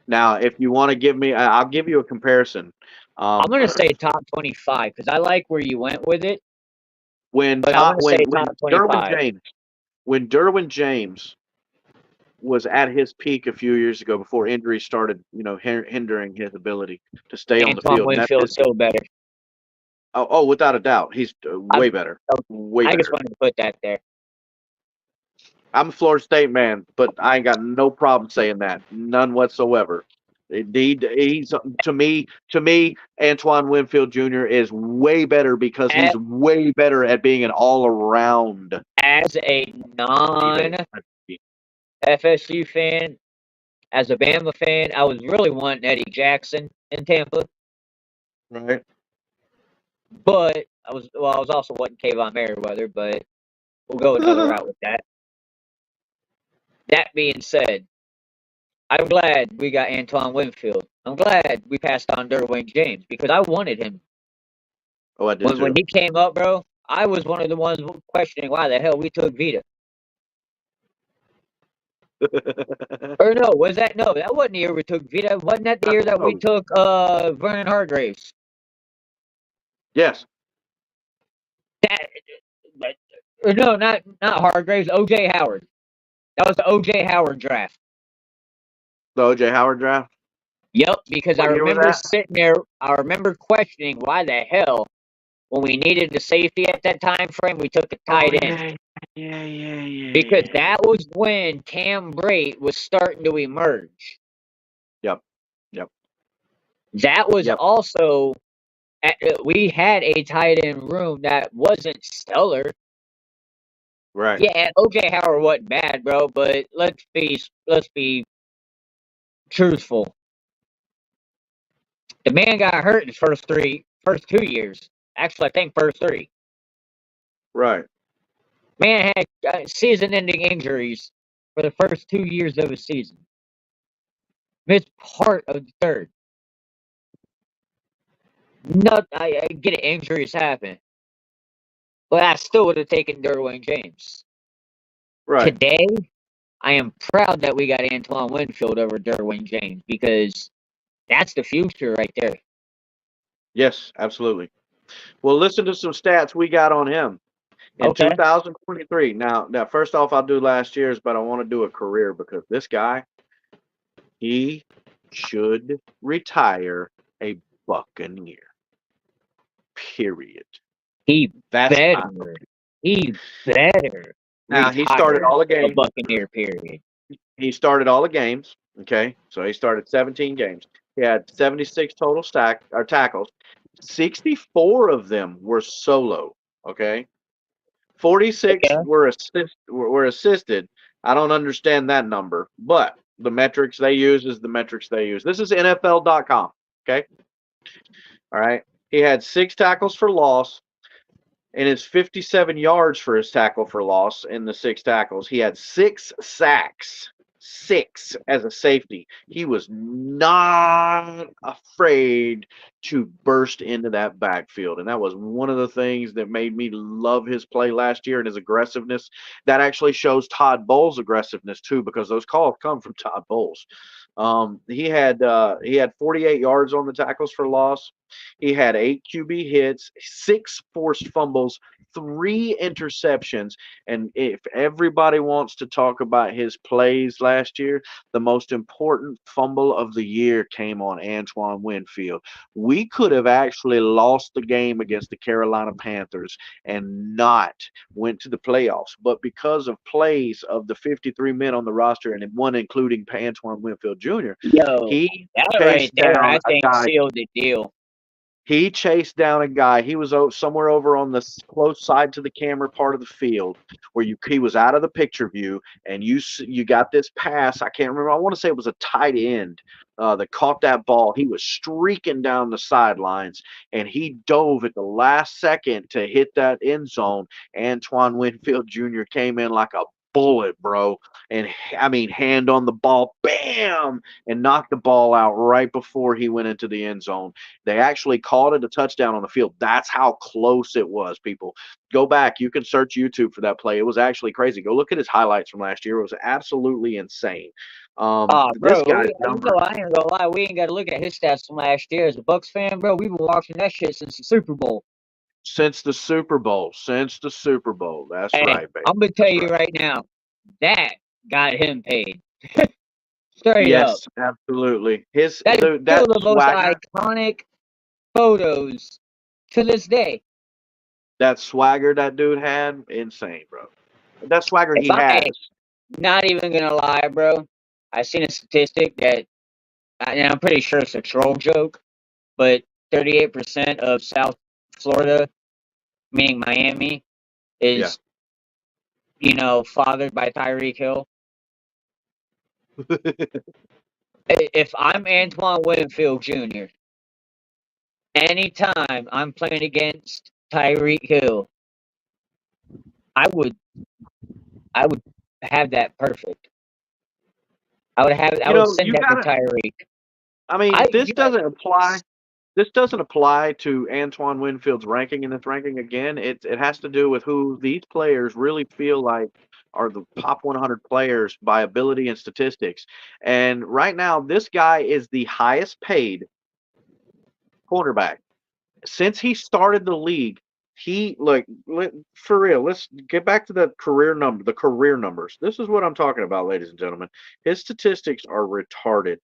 Now, if you want to give me, I'll give you a comparison. I'm Um, going to say top 25 because I like where you went with it, when but I'm going top to say when top 25. Derwin James was at his peak a few years ago before injuries started, hindering his ability to stay on the Antoine field. And that's his. Winfield's still better. Oh, without a doubt, he's I, way better, way I just better. wanted to put that there. I'm a Florida State man, but I ain't got no problem saying that, none whatsoever. He's to me, Antoine Winfield Jr. is way better because As, he's way better at being an all around as a non teammate. FSU fan, as a Bama fan, I was really wanting Eddie Jackson in Tampa, Right. but I was also wanting Kayvon Merriweather, but we'll go another route with that. That being said, I'm glad we got Antoine Winfield. I'm glad we passed on Derwin James because I wanted him. Oh, I did When too. he came up, bro, I was one of the ones questioning why the hell we took Vita. Or no, was that no? That wasn't the year we took Vita. Wasn't that the year that we Oh, took Vernon Hargraves? yes, That or no, not Hargraves. OJ Howard. That was the OJ Howard draft. the OJ Howard draft. Yep, because I What year was remember that? sitting there, I remember questioning why the hell, when we needed a safety at that time frame, we took a Oh tight end. yeah, yeah, yeah, yeah, Because yeah. that was when Cam Brate was starting to emerge. Yep, yep, That was yep. also, we had a tight end room that wasn't stellar. Right. Yeah, OJ Howard wasn't bad, bro, but let's be truthful. The man got hurt in his first 2 years. Actually, I think first three. Right. Man had season-ending injuries for the first 2 years of his season. Missed part of the third. Not, I get it, injuries happen, but I still would have taken Derwin James. Right. Today, I am proud that we got Antoine Winfield over Derwin James because that's the future right there. Yes, absolutely. Well, listen to some stats we got on him in Okay. 2023. Now, first off, I'll do last year's, but I want to do a career because this guy, he should retire a Buccaneer. Period. He That's my better. He better now. He started retire all the a games. Buccaneer period. He started all the games. Okay, so he started 17 games. He had 76 total stack or tackles. 64 of them were solo. Okay, 46 Okay. were assisted. I don't understand that number, but the metrics they use is the metrics they use. This is NFL.com. Okay, all right. He had 6 tackles for loss, and his 57 yards for his tackle for loss in the 6 tackles. He had 6 sacks, 6 as a safety. He was not afraid to burst into that backfield. And that was one of the things that made me love his play last year and his aggressiveness. That actually shows Todd Bowles' aggressiveness too, because those calls come from Todd Bowles. He had 48 yards on the tackles for loss. He had 8 QB hits, 6 forced fumbles, 3 interceptions. And if everybody wants to talk about his plays last year, the most important fumble of the year came on Antoine Winfield. We could have actually lost the game against the Carolina Panthers and not went to the playoffs. But because of plays of the 53 men on the roster and one including Antoine Winfield Jr., Yo, he that right chased there, down I a think guy sealed the deal. he chased down a guy. He was somewhere over on the close side to the camera part of the field where he was out of the picture view, and you got this pass. I can't remember. I want to say it was a tight end that caught that ball. He was streaking down the sidelines, and he dove at the last second to hit that end zone. Antoine Winfield Jr. came in like a bullet, bro. And I mean, hand on the ball, bam, and knocked the ball out right before he went into the end zone. They actually called it a touchdown on the field. That's how close it was, people. Go back. You can search YouTube for that play. It was actually crazy. Go look at his highlights from last year. It was absolutely insane. This Bro, guy's I numbers ain't gonna lie, we ain't gotta look at his stats from last year. As a Bucks fan, bro, we've been watching that shit since the Super Bowl. since the Super Bowl. Since the Super Bowl. That's Hey, right, baby. I'm gonna tell That's you right. right now, that got him paid. Straight up. Yes, absolutely. His That is still that the most swagger, iconic photos to this day. that swagger that dude had, insane, bro. That swagger If he I has. not even gonna lie, bro, I seen a statistic that, and I'm pretty sure it's a troll joke, but 38% of South Florida, meaning Miami, Yeah. is, fathered by Tyreek Hill. If I'm Antoine Winfield Jr., anytime I'm playing against Tyreek Hill, I would I would have that perfect. I would send You that to gotta. Tyreek. I mean, I you know, this doesn't apply to Antoine Winfield's ranking in this ranking again. It has to do with who these players really feel like are the top 100 players by ability and statistics. And right now, this guy is the highest paid cornerback since he started the league. He like for real. Let's get back to the career number. The career numbers. This is what I'm talking about, ladies and gentlemen. His statistics are retarded.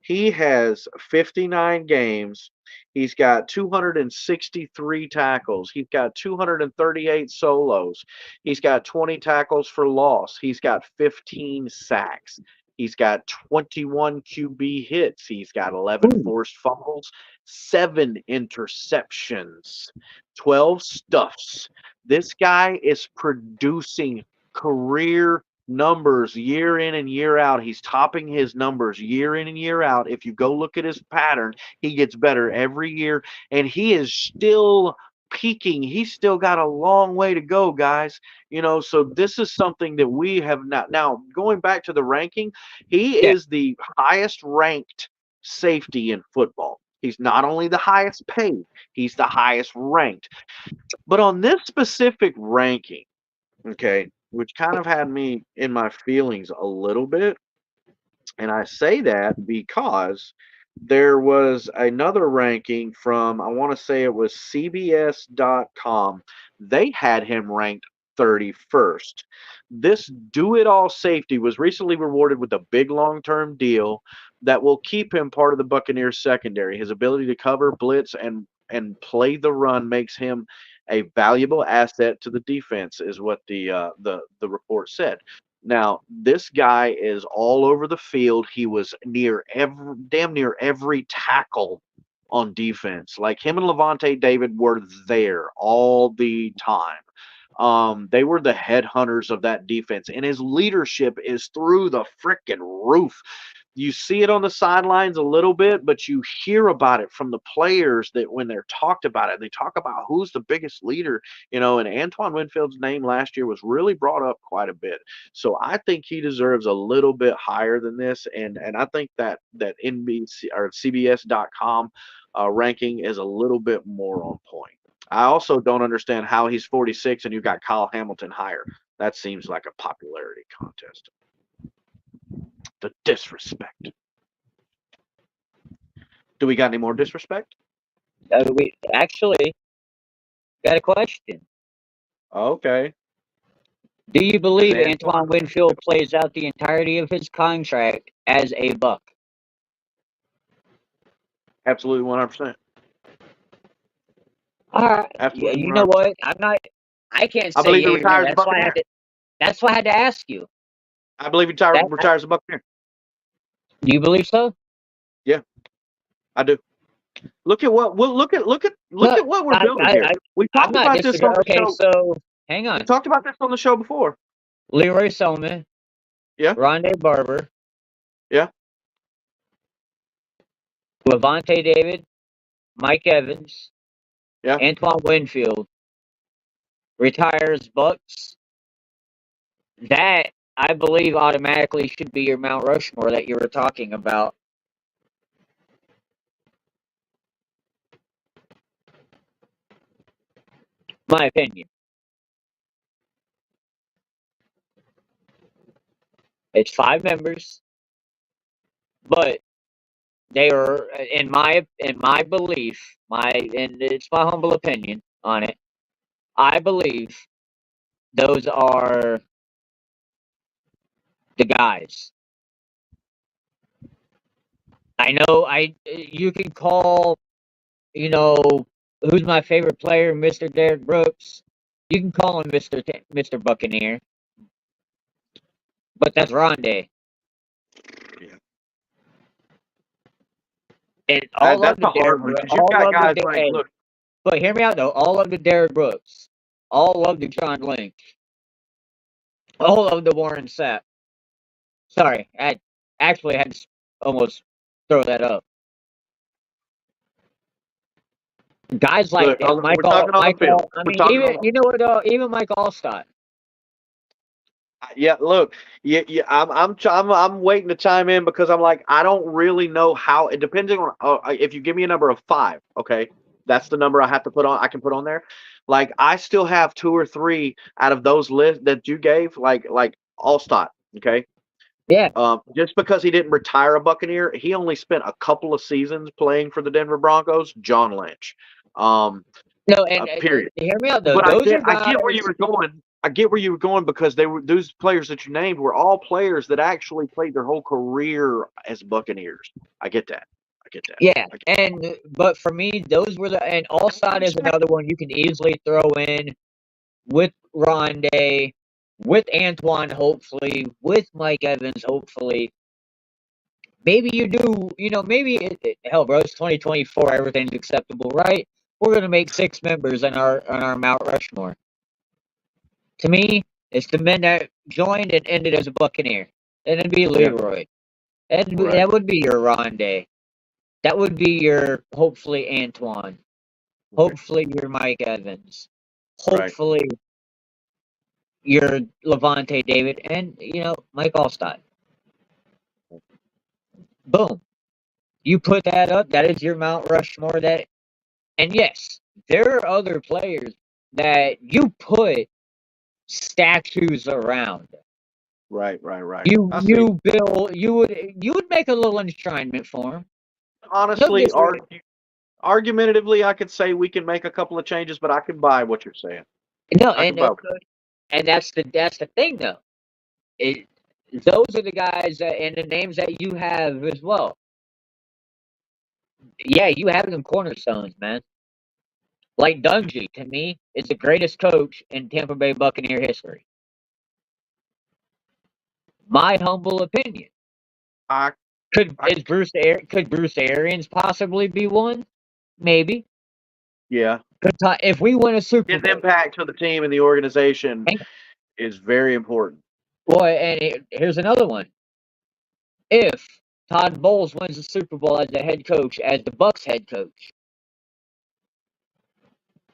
He has 59 games. He's got 263 tackles. He's got 238 solos. He's got 20 tackles for loss. He's got 15 sacks. He's got 21 QB hits. He's got 11 Ooh, forced fumbles, 7 interceptions, 12 stuffs. This guy is producing career numbers year in and year out. He's topping his numbers year in and year out. If you go look at his pattern, he gets better every year, and he is still peaking. He's still got a long way to go, guys. So this is something that we have not. Now, going back to the ranking, he yeah, is the highest ranked safety in football. He's not only the highest paid, he's the highest ranked. But on this specific ranking, okay, which kind of had me in my feelings a little bit, and I say that because there was another ranking from, I want to say it was CBS.com. They had him ranked 31st. This do it all safety was recently rewarded with a big long term deal that will keep him part of the Buccaneers secondary. His ability to cover, blitz, and play the run makes him a valuable asset to the defense, is what the report said. Now, this guy is all over the field. He was damn near every tackle on defense. Like him and Levante David were there all the time. They were the headhunters of that defense, and his leadership is through the freaking roof. You see it on the sidelines a little bit, but you hear about it from the players that when they're talked about it, they talk about who's the biggest leader, and Antoine Winfield's name last year was really brought up quite a bit. So I think he deserves a little bit higher than this, and I think that NBC or CBS.com ranking is a little bit more on point. I also don't understand how he's 46 and you got Kyle Hamilton higher. That seems like a popularity contest. The disrespect. Do we got any more disrespect? we actually got a question. Okay. Do you Is believe Antoine Antoine Winfield plays out the entirety of his contract as a Buck? absolutely 100%? All right, Absolutely you know 100%. what? I'm not. I can't I say believe he yay or nay. retires a Buccaneer. That's why I had to ask you. I believe he That retires a Buccaneer. do you believe so? Yeah, I do. Look at what look Look, at what we're I, building I, here. I We I'm talked not about this disagreeing. on the Okay, show. so hang We on. talked about this on the show before. Leroy Selman, Yeah, Rondé Barber, yeah, Levante David, Mike Evans, yeah. Antoine Winfield retires Bucks. That I believe automatically should be your Mount Rushmore that you were talking about. My opinion. It's 5 members, but they are in my belief, and it's my humble opinion on it. I believe those are the guys. I know I you can call, you know, who's my favorite player, Mr. Derrick Brooks. You can call him Mr. Buccaneer, but that's Rondé. Yeah. And all of That's the a Derrick hard one Brooks, because you've all got of the guys like, hey, look, but hear me out though. All of the Derrick Brooks, all of the John Lynch, all of the Warren Sapp. Sorry, I actually had to almost throw that up. Guys like look. We're Michael, talking on the field. Michael. I We're mean, talking even on. you know what? Even Mike Allstott. Yeah, look, yeah. I'm waiting to chime in because I'm like, I don't really know how. It depending on if you give me a number of 5, okay, that's the number I have to put on. I can put on there. Like, I still have 2 or 3 out of those lists that you gave, like Allstott, okay. Yeah, Just because he didn't retire a Buccaneer, he only spent a couple of seasons playing for the Denver Broncos. John Lynch. Um, No, and Period. hear me out though. But Those are I get where you guys. were going. I get where you were going because they were those players that you named were all players that actually played their whole career as Buccaneers. I get that. I get that. Yeah, I get and but for me, those were the and Allstott is respect. another one you can easily throw in with Rondé, with Antoine, hopefully, with Mike Evans, hopefully. Maybe you do, maybe hell, bro, it's 2024, everything's acceptable, right? We're gonna make 6 members on our Mount Rushmore. To me, it's the men that joined and ended as a Buccaneer. And it'd be Yeah. Leroy. That Right. that would be your Rondé. That would be your hopefully Antoine. Right. Hopefully your Mike Evans. Right. Hopefully your Levante David and Mike Allstott. Boom. You put that up, that is your Mount Rushmore. And yes, there are other players that you put statues around. Right. Right. Right. You I see. you build you would make a little enshrinement for him. No Honestly, disrespect. argumentatively, I could say we can make a couple of changes, but I can buy what you're saying. No, I can buy. and that's the thing though. It those are the guys and the names that you have as well. Yeah, you have them cornerstones, man. Like Dungy, to me, is the greatest coach in Tampa Bay Buccaneer history. My humble opinion. I. Could I. Could Bruce Arians possibly be one? Maybe. Yeah. If we win a Super His Bowl, impact to the team and the organization and, is very important. boy, here's another one. If Todd Bowles wins the Super Bowl as the head coach, as the Bucks head coach,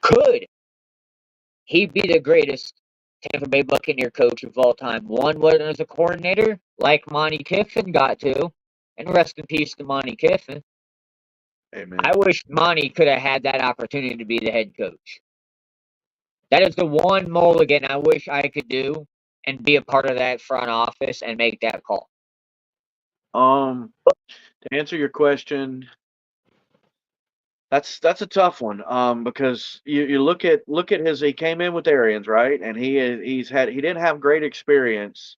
could he be the greatest Tampa Bay Buccaneer coach of all time? One was as a coordinator, like Monty Kiffin got to, and rest in peace to Monty Kiffin. I Amen. wish Monty could have had that opportunity to be the head coach. That is the one mulligan I wish I could do and be a part of that front office and make that call. Um, to answer your question, that's a tough one. Because you look at his he came in with Arians, right? And he didn't have great experience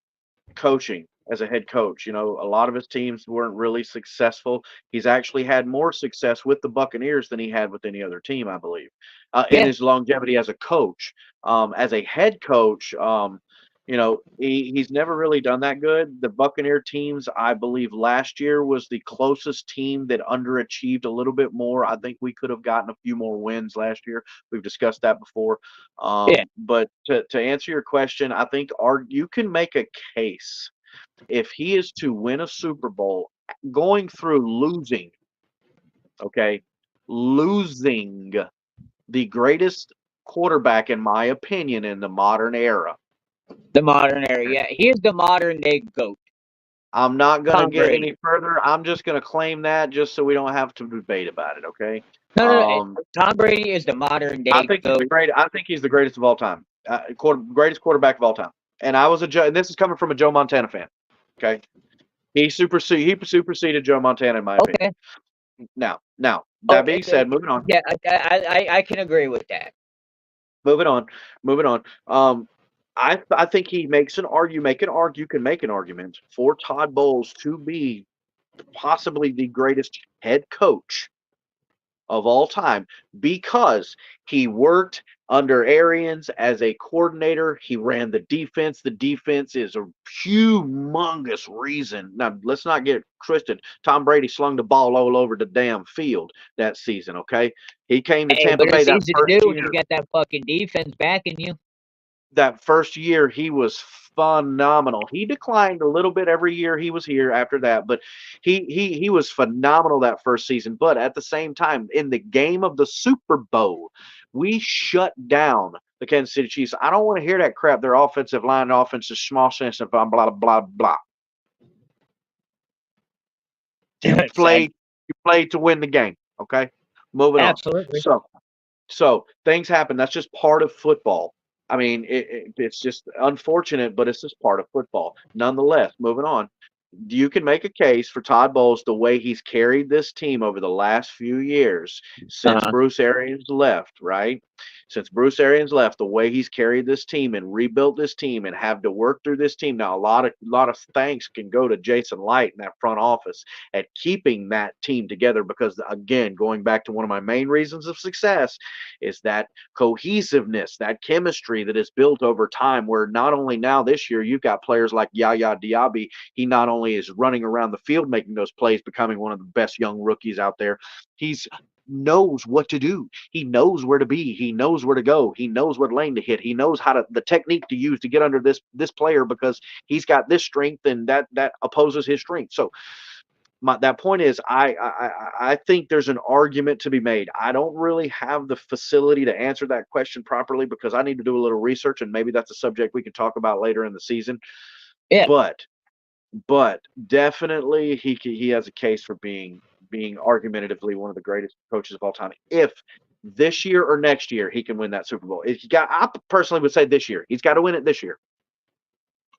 coaching as a head coach. A lot of his teams weren't really successful. He's actually had more success with the Buccaneers than he had with any other team, I believe, in Yeah, his longevity as a coach. As a head coach, he's never really done that good. The Buccaneer teams, I believe, last year was the closest team that underachieved a little bit more. I think we could have gotten a few more wins last year. We've discussed that before. yeah. But to answer your question, I think you can make a case if he is to win a Super Bowl going through losing, okay, losing the greatest quarterback, in my opinion, in the modern era. The modern era. Yeah, he is the modern day GOAT. I'm not going to Tom get Brady. any further. I'm just going to claim that just so we don't have to debate about it, okay? No, no, no. Um, Tom Brady is the modern day GOAT. I think he's the greatest of all time. Greatest quarterback of all time. And I was a Joe, and this is coming from a Joe Montana fan. Okay, he superseded Joe Montana in my opinion. Okay. Now that Okay. being said, moving on, Yeah, I can agree with that. moving on, moving on. I think he makes an argue, can make an argument for Todd Bowles to be possibly the greatest head coach of all time because he worked under Arians as a coordinator. He ran the defense. The defense is a humongous reason. Now, let's not get twisted. Tom Brady slung the ball all over the damn field that season, okay? He came to Hey, Tampa but Bay it's easy to do when you year. got that fucking defense backing you. That first year, he was phenomenal. He declined a little bit every year he was here after that, but he was phenomenal that first season. But at the same time, in the game of the Super Bowl, we shut down the Kansas City Chiefs. I don't want to hear that crap. Their offensive line, offense is small sense and blah blah blah blah. You Sad. played to win the game. Okay, moving on. Absolutely. So things happen. That's just part of football. I mean, it's just unfortunate, but it's just part of football. Nonetheless, moving on. you can make a case for Todd Bowles the way he's carried this team over the last few years since Uh-huh. Bruce Arians left, right? Since Bruce Arians left, the way he's carried this team and rebuilt this team and have to work through this team. Now, a lot of thanks can go to Jason Light and that front office at keeping that team together because again, going back to one of my main reasons of success is that cohesiveness, that chemistry that is built over time where not only now this year you've got players like Yaya Diaby. He not only is running around the field making those plays, becoming one of the best young rookies out there, he's knows what to do. He knows where to be. He knows where to go. He knows what lane to hit. He knows how to the technique to use to get under this player because he's got this strength and that opposes his strength. So that point is I think there's an argument to be made. I don't really have the facility to answer that question properly because I need to do a little research and maybe that's a subject we can talk about later in the season. Yeah, But definitely he has a case for being argumentatively one of the greatest coaches of all time. If this year or next year he can win that Super Bowl, if he got, I personally would say this year. He's got to win it this year.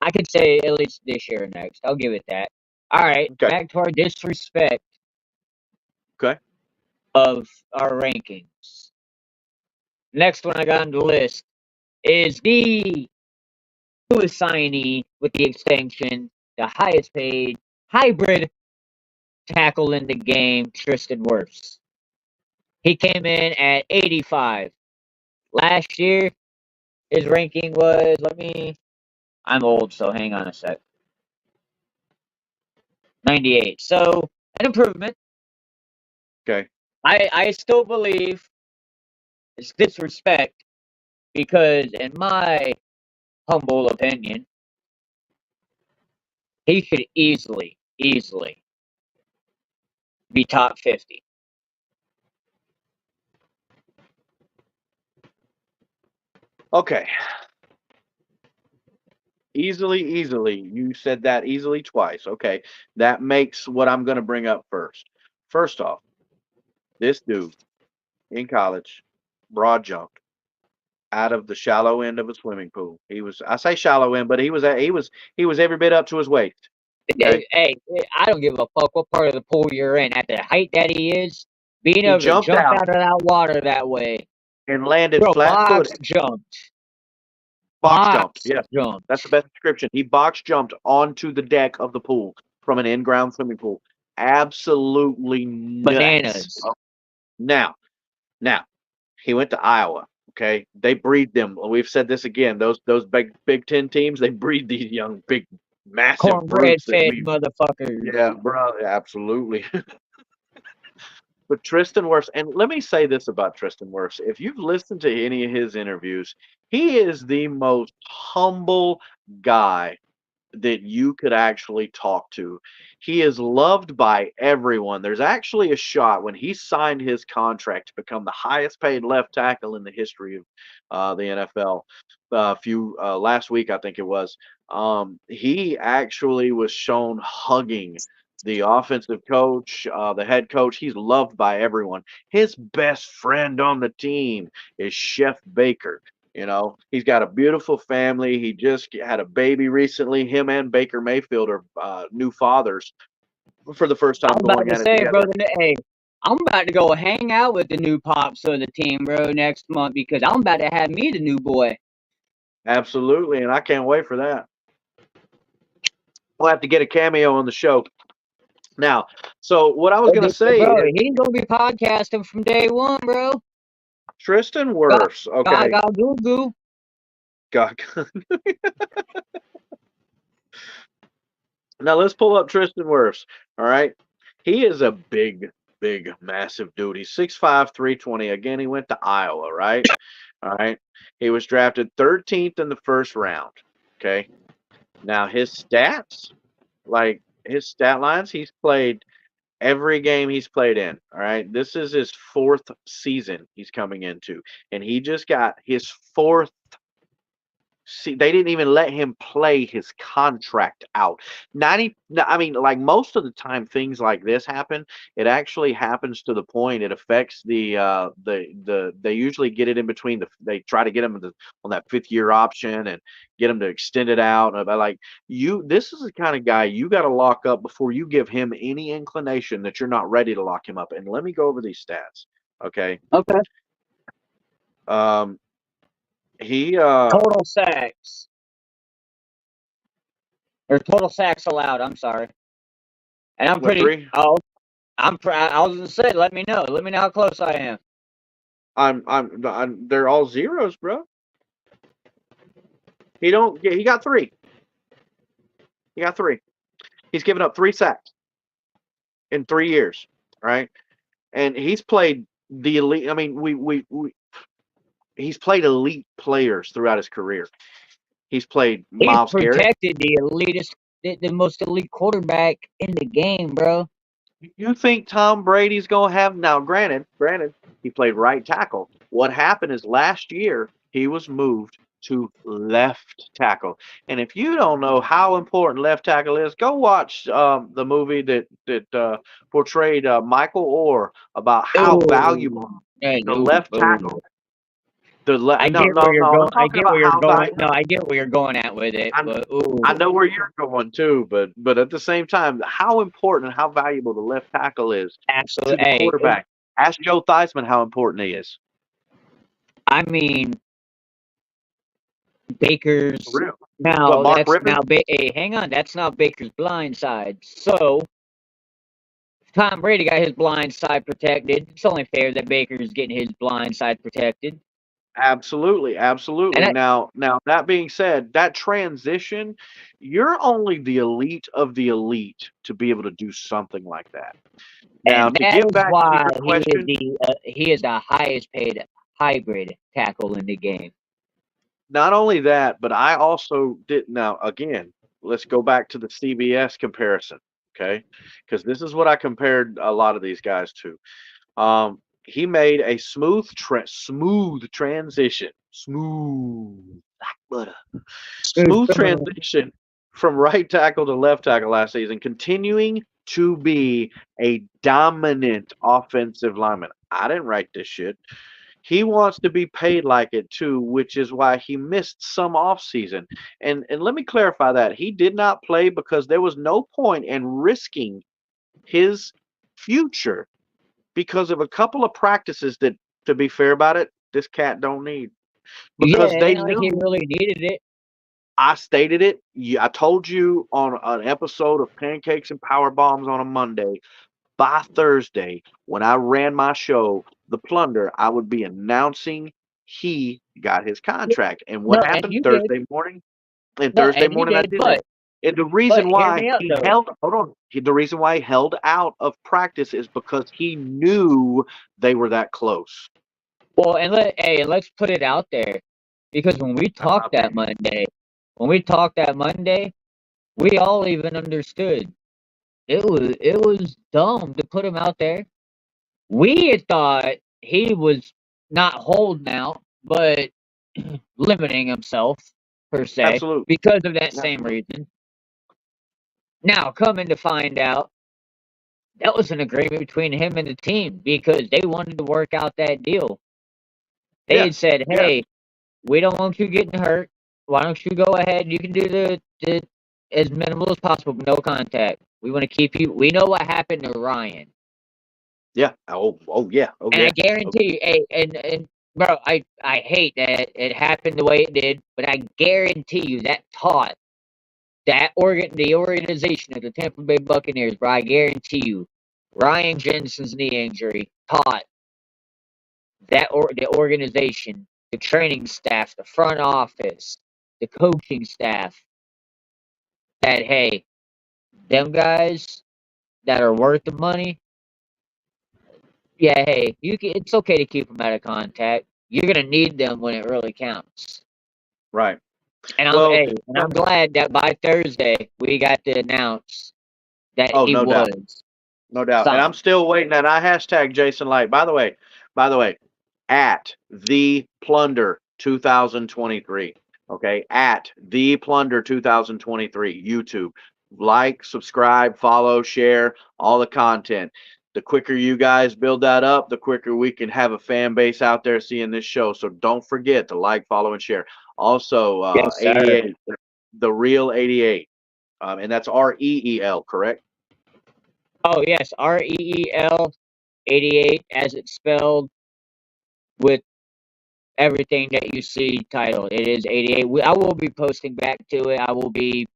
I could say at least this year or next. I'll give it that. All right, Okay. back to our disrespect Okay. of our rankings. Next one I got on the list is the newest signee with the extension, the highest paid hybrid tackle in the game, Tristan Wirfs. He came in at 85. Last year, his ranking was, I'm old, so hang on a sec. 98. So, an improvement. Okay. I still believe it's disrespect because, in my humble opinion, he should easily be top 50. Okay. Easily. You said that easily twice. Okay. That makes what I'm going to bring up first. First off, this dude in college broad jumped out of the shallow end of a swimming pool. I say shallow end, but he was every bit up to his waist. Okay. Hey, I don't give a fuck what part of the pool you're in. At the height that he is, being He able to jumped jump out out of that water that way, and landed bro, flat footed. Box jumped. box Yes, that's the jumped. best description. He box jumped onto the deck of the pool from an in-ground swimming pool. Absolutely nuts. Bananas. Now, now he went to Iowa. Okay, they breed them. We've said this again. Those Big Ten teams, they breed these young, big, massive Cornbread brutes that fed we. motherfuckers. Yeah, bro, absolutely. But Tristan Wirfs, and let me say this about Tristan Wirfs. If you've listened to any of his interviews, he is the most humble guy that you could actually talk to. He is loved by everyone. There's actually a shot when he signed his contract to become the highest paid left tackle in the history of the NFL. Few last week, I think it was. He actually was shown hugging the offensive coach, the head coach. He's loved by everyone. His best friend on the team is Chef Baker. He's got a beautiful family. He just had a baby recently. Him and Baker Mayfield are new fathers for the first time I'm about going to at it say, bro, together. hey, I'm about to go hang out with the new pops of the team, bro, next month because I'm about to have me the new boy. Absolutely, and I can't wait for that. We'll have to get a cameo on the show. Now, so what I was going to say Bro, is he's gonna be podcasting from day one, bro. Tristan Got, Wirfs. Okay, got goo goo. God. Now let's pull up Tristan Wirfs. All right, he is a big, massive dude. He's 6'5", 320. Again, he went to Iowa. Right. All right. He was drafted 13th in the first round. Okay. Now his stats, like his stat lines, he's played every game he's played in. All right. This is his fourth season he's coming into, and he just got his fourth see, they didn't even let him play his contract out. 90, I mean, like most of the time things like this happen, it actually happens to the point it affects they usually get it in between they try to get him on that 5th year option and get him to extend it out. And like this is the kind of guy you got to lock up before you give him any inclination that you're not ready to lock him up. And let me go over these stats. Okay. Okay. Um, he Total sacks. Or total sacks allowed, I'm sorry. And I'm what, pretty, 3? I was going to say, let me know. Let me know how close I am. They're all zeros, bro. He got 3. He got 3. He's given up 3 sacks in 3 years, right? And he's played the elite. I mean, he's played elite players throughout his career. He's played He's Myles Garrett. protected the most elite quarterback in the game, bro. You think Tom Brady's gonna have now? Granted, he played right tackle. What happened is last year he was moved to left tackle. And if you don't know how important left tackle is, go watch the movie that portrayed Michael Orr about how valuable Ooh. Hey, the ooh, left ooh. tackle. I No, get where no, you're no. going. I'm I talking get where about you're how going. valuable. No, I get where you're going at with it. But I ooh, know where you're going too, but at the same time, how important, how valuable the left tackle is to absolutely. the Hey, quarterback. Ask Joe Theismann how important he is. I mean For Baker's. real. What, Now Mark that's Rippon? now. Hey, hang on. That's not Baker's blind side. So Tom Brady got his blind side protected. It's only fair that Baker's getting his blind side protected. Absolutely, And absolutely. I, Now that being said, that transition, you're only the elite of the elite to be able to do something like that. Now, and to that get is back to why your question, he is the highest paid hybrid tackle in the game. not only that, but I also did. Now, again, let's go back to the CBS comparison, okay? Because this is what I compared a lot of these guys to. He made a smooth transition, smooth like butter, smooth transition from right tackle to left tackle last season, continuing to be a dominant offensive lineman. I didn't write this shit. He wants to be paid like it too, which is why he missed some offseason. And let me clarify that. He did not play because there was no point in risking his future because of a couple of practices that, to be fair about it, this cat don't need. Yeah, Because it they ain't like he knew really needed it. I stated it. I told you on an episode of Pancakes and Power Bombs on a Monday. By Thursday, when I ran my show, The Plunder, I would be announcing he got his contract. And what No, and happened you did. Thursday morning? And No, Thursday and you morning, I did. did that. And the reason Hear why me out he though. held, hold on, the reason why he held out of practice is because he knew they were that close. Well, and let's put it out there, because when we talked that Monday, we all even understood it was dumb to put him out there. We had thought he was not holding out, but limiting himself per se Absolutely. because of that same Absolutely. reason. Now, coming to find out, that was an agreement between him and the team because they wanted to work out that deal. They Yeah. had said, Yeah. "Hey, we don't want you getting hurt. Why don't you go ahead? You can do the as minimal as possible, no contact. We want to keep you. We know what happened to Ryan, Yeah. Oh yeah. Oh and I yeah. Oh, guarantee you, hey, and bro, I hate that it happened the way it did, but I guarantee you that taught the organization of the Tampa Bay Buccaneers, bro. I guarantee you, Ryan Jensen's knee injury taught the organization, the training staff, the front office, the coaching staff that hey, them guys that are worth the money, yeah, hey, it's okay to keep them out of contact. You're gonna need them when it really counts. right. And Well, I'm glad that by Thursday we got to announce that oh, he no doubt. was No doubt. And I'm signed. still waiting. And I hashtag Jason Light. By the way, at the Plunder 2023. Okay, at the Plunder 2023 YouTube. Like, subscribe, follow, share all the content. The quicker you guys build that up, the quicker we can have a fan base out there seeing this show. So don't forget to like, follow, and share. Also, Yes, sir. 88, the real 88, and that's REEL, correct? Oh, yes, REEL 88 as it's spelled with everything that you see titled. It is 88. I will be posting back to it. I will be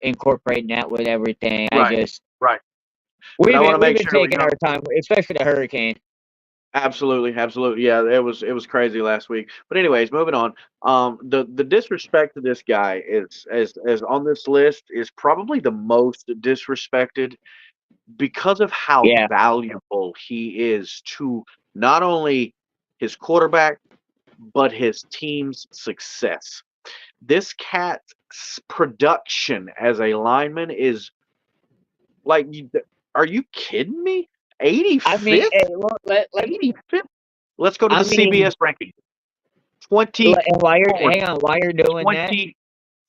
incorporating that with everything. Right, right. But I want to We've make been sure we taking know. our time, especially the hurricane. Absolutely, absolutely. Yeah, it was crazy last week. But anyways, moving on. The disrespect to this guy is as on this list is probably the most disrespected because of how Yeah. valuable he is to not only his quarterback but his team's success. This cat's production as a lineman is like, are you kidding me? I mean, 85th? look, 85th? Let's go to I the mean, CBS ranking. and while you're 24th, hang on, while you're doing that,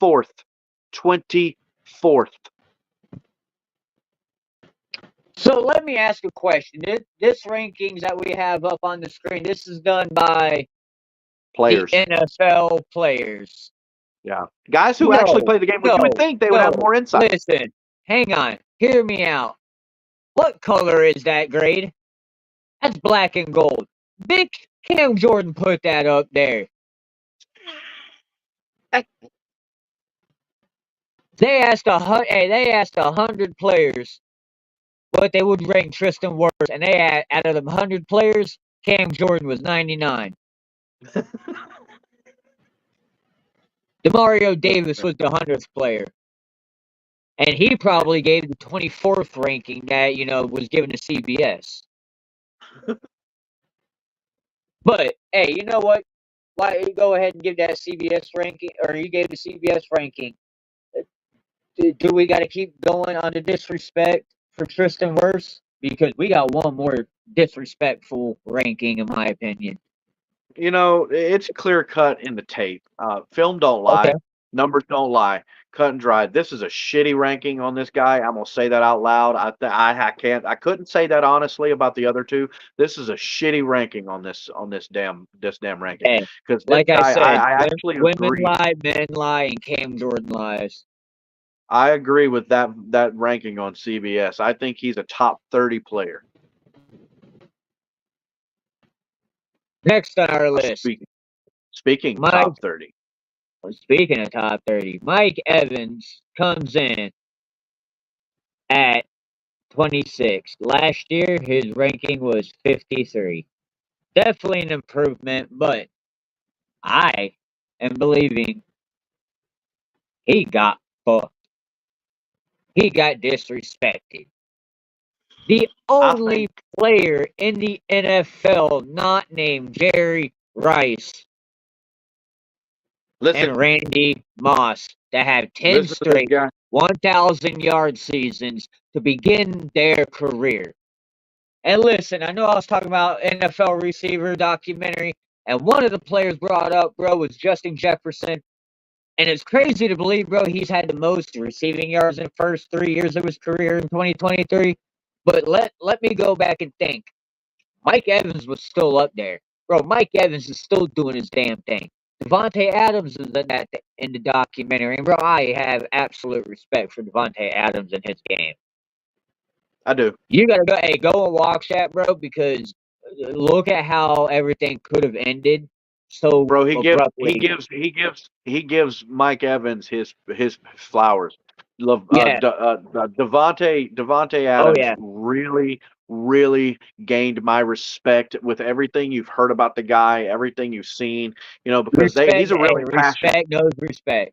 24th, 24th. so let me ask a question. This rankings that we have up on the screen, this is done by the Players. NFL players. Yeah. Guys who actually No, play the game, which you would no, think they would have no. more insight. Listen, hang on. Hear me out. What color is that grade? That's black and gold. Big Cam Jordan put that up there. They asked 100 players what they would rank Tristan Wirfs, and out of them 100 players, Cam Jordan was 99. Demario Davis was the 100th player, and he probably gave the 24th ranking that was given to CBS. But hey, you know what? Why go ahead and give that CBS ranking, or you gave the CBS ranking? Do we got to keep going on the disrespect for Tristan Wirfs? Because we got one more disrespectful ranking, in my opinion. It's clear cut in the tape. Film don't Okay. lie. Numbers don't lie. Cut and dry. This is a shitty ranking on this guy. I'm gonna say that out loud. I can't. I couldn't say that honestly about the other two. This is a shitty ranking on this damn ranking Hey, because this like I guy. I, said, I actually women agree. lie, men lie, and Cam Jordan lies. I agree with that ranking on CBS. I think he's a top 30 player. Next on our list, Speaking Mike. top 30. Speaking of top 30, Mike Evans comes in at 26. Last year, his ranking was 53. Definitely an improvement, but I am believing he got fucked. He got disrespected. The I only think. player in the NFL not named Jerry Rice Listen, and Randy Moss that have 10 listen to this straight guy. 1,000-yard seasons to begin their career. And listen, I know I was talking about NFL receiver documentary, and one of the players brought up, bro, was Justin Jefferson. And it's crazy to believe, bro, he's had the most receiving yards in the first 3 years of his career in 2023. But let me go back and think. Mike Evans was still up there. Bro, Mike Evans is still doing his damn thing. Devontae Adams is in the documentary. And bro, I have absolute respect for Devontae Adams and his game. I do. You gotta go and watch that, bro, because look at how everything could have ended so Bro, he gives he abruptly. gives he gives he gives Mike Evans his flowers. Yeah. Devonte Oh Adams yeah. really gained my respect with everything you've heard about the guy, everything you've seen. Because Respect. he's a Hey, really passionate. respect knows respect.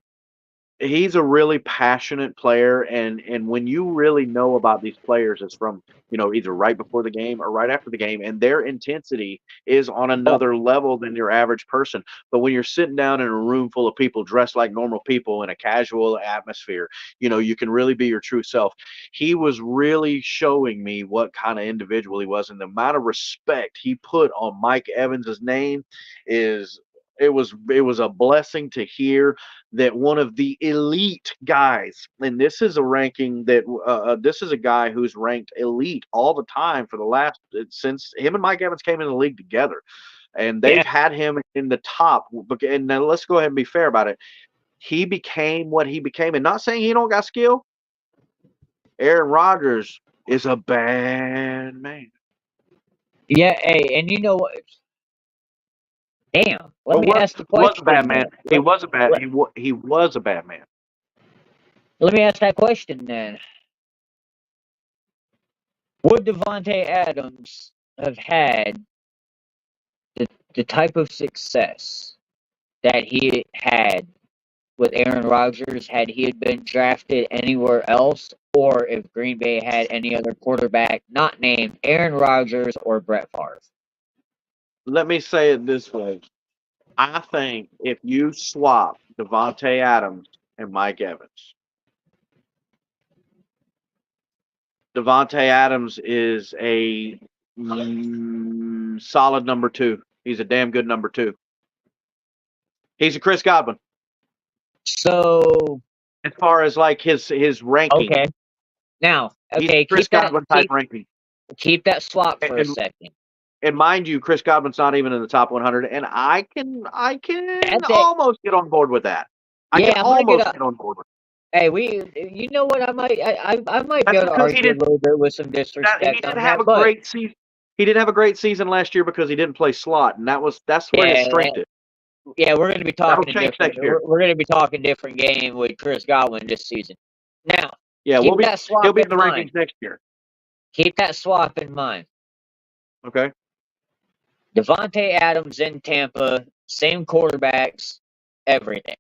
He's a really passionate player, and when you really know about these players, it's from either right before the game or right after the game, and their intensity is on Oh, another level than your average person. But when you're sitting down in a room full of people dressed like normal people in a casual atmosphere, you can really be your true self. He was really showing me what kind of individual he was, and the amount of respect he put on Mike Evans's name is it was a blessing to hear that one of the elite guys, and this is a ranking that this is a guy who's ranked elite all the time for the last since him and Mike Evans came in the league together, and Yeah, they've had him in the top. And now let's go ahead and be fair about it. He became what he became, and not saying he don't got skill. Aaron Rodgers is a bad man. yeah. Hey, and you know what? Damn. Let Well, me ask the was a bad question man. then. He was a bad. Let, He was a bad man. let me ask that question then. Would Devontae Adams have had the type of success that he had with Aaron Rodgers had he had been drafted anywhere else, or if Green Bay had any other quarterback not named Aaron Rodgers or Brett Favre? Let me say it this way. I think if you swap Devontae Adams and Mike Evans, Devontae Adams is a solid number two. He's a damn good number two. He's a Chris Godwin So, as far as like his ranking. okay. Now, He's okay, Chris Godwin type ranking. keep that swap for a And second. and mind you, Chris Godwin's not even in the top 100, and I can That's it. almost get on board with that. I can Yeah, I'm gonna get almost a. get on board with Hey, you know what? I might be that. able That's to because he argue a didn't little bit with some that he disrespect on didn't have that, a but great season. He didn't have a great season last year because he didn't play slot, and that's where his yeah, strength is. yeah, we're gonna be That'll talking a change different. next year. We're gonna be talking different game with Chris Godwin this season. Now, Yeah, keep that he'll swap be in in the mind. rankings next year. Keep that swap in mind. Okay. Devontae Adams in Tampa, same quarterbacks, everything.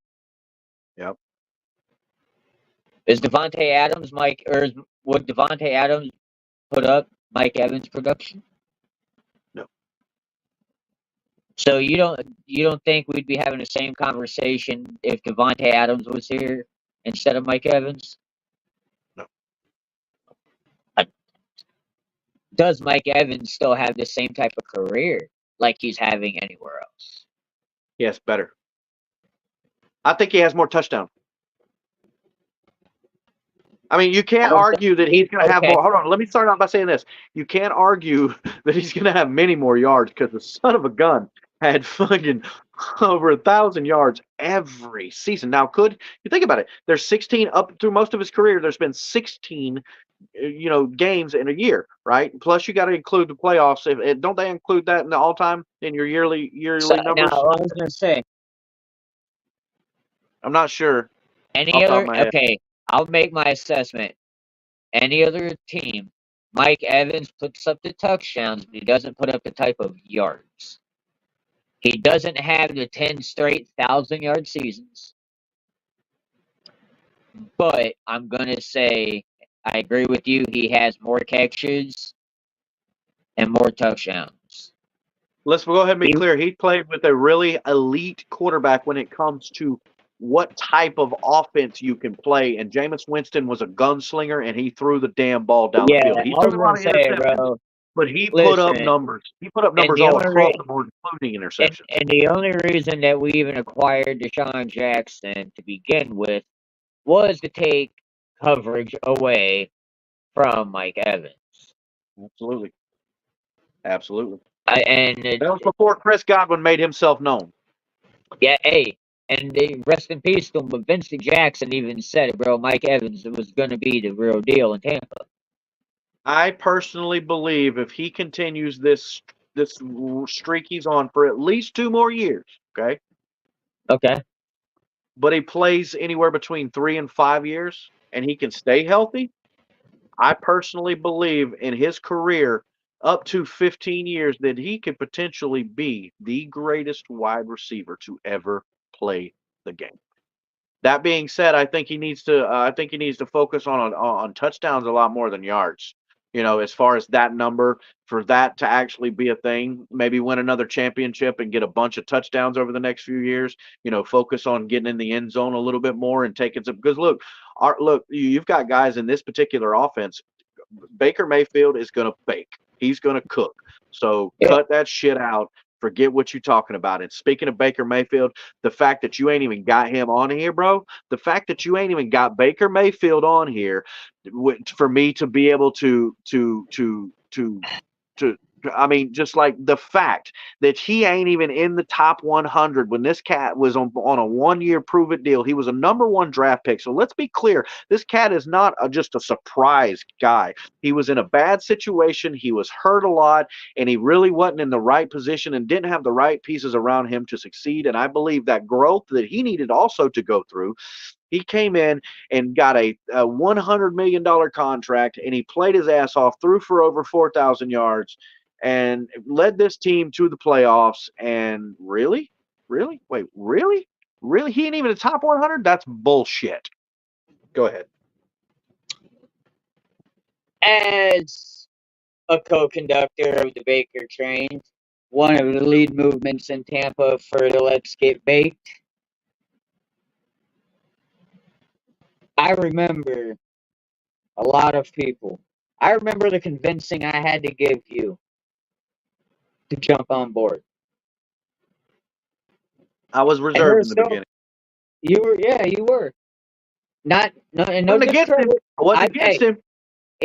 Yep. Is Devontae Adams Mike, or would Devontae Adams put up Mike Evans' production? No. So you don't think we'd be having the same conversation if Devontae Adams was here instead of Mike Evans? No. Uh, Does Mike Evans still have the same type of career like he's having anywhere else? Yes, better. I think he has more touchdowns. I mean, you I can't don't think argue that he's going to have okay. more. Hold on, let me start out by saying this. You can't argue that he's going to have many more yards because the son of a gun had fucking over 1,000 yards every season. Now, could you think about it? There's 16 up through most of his career. There's been 16, games in a year, right? Plus, you got to include the playoffs. Don't they include that in the all time in your So yearly now numbers? I was gonna say I'm not sure any off the top other of my head. okay, I'll make my assessment. Any other team, Mike Evans puts up the touchdowns, but he doesn't put up the type of yards. He doesn't have the 10 straight 1,000 yard seasons, but I'm going to say I agree with you. He has more catches and more touchdowns. Let's go ahead and be He, clear. He played with a really elite quarterback when it comes to what type of offense you can play. And Jameis Winston was a gunslinger, and he threw the damn ball down the yeah, field. I He threw was a going lot to of say, interceptions, bro, but he put up listen, numbers. He put up and numbers all across the board, including interceptions. and the only reason that we even acquired Deshaun Jackson to begin with was to take coverage away from Mike Evans. Absolutely. Absolutely. And That was before Chris Godwin made himself known. yeah, hey, and rest in peace to him. But Vincent Jackson even said it, bro. Mike Evans was going to be the real deal in Tampa. I personally believe if he continues this streak he's on for at least 2 more years, okay, Okay. but he plays anywhere between 3 and 5 years, and he can stay healthy. I personally believe in his career up to 15 years that he could potentially be the greatest wide receiver to ever play the game. That being said, I think he needs to focus on touchdowns a lot more than yards. As far as that number, for that to actually be a thing, maybe win another championship and get a bunch of touchdowns over the next few years. Focus on getting in the end zone a little bit more and taking some. Because look, you've got guys in this particular offense. Baker Mayfield is going to bake. He's going to cook. So Yeah. cut that shit out. forget what you're talking about. And speaking of Baker Mayfield, the fact that you ain't even got him on here, bro, the fact that you ain't even got Baker Mayfield on here for me to be able to I mean, just like the fact that he ain't even in the top 100 when this cat was on a 1 year prove it deal. He was a #1 draft pick. So let's be clear. This cat is not just a surprise guy. He was in a bad situation. He was hurt a lot, and he really wasn't in the right position and didn't have the right pieces around him to succeed. And I believe that growth that he needed also to go through, he came in and got a $100 million contract, and he played his ass off, threw for over 4,000 yards, and led this team to the playoffs. And really, wait, really, he ain't even a top 100. That's bullshit. Go ahead. As a co-conductor of the Baker train, one of the lead movements in Tampa for the Let's Get Baked, I remember a lot of people. I remember the convincing I had to give you to jump on board. I was And reserved in there's the so beginning. you were, yeah, you were. Not no and no Wasn't against him. discredit. I wasn't against Hey, him.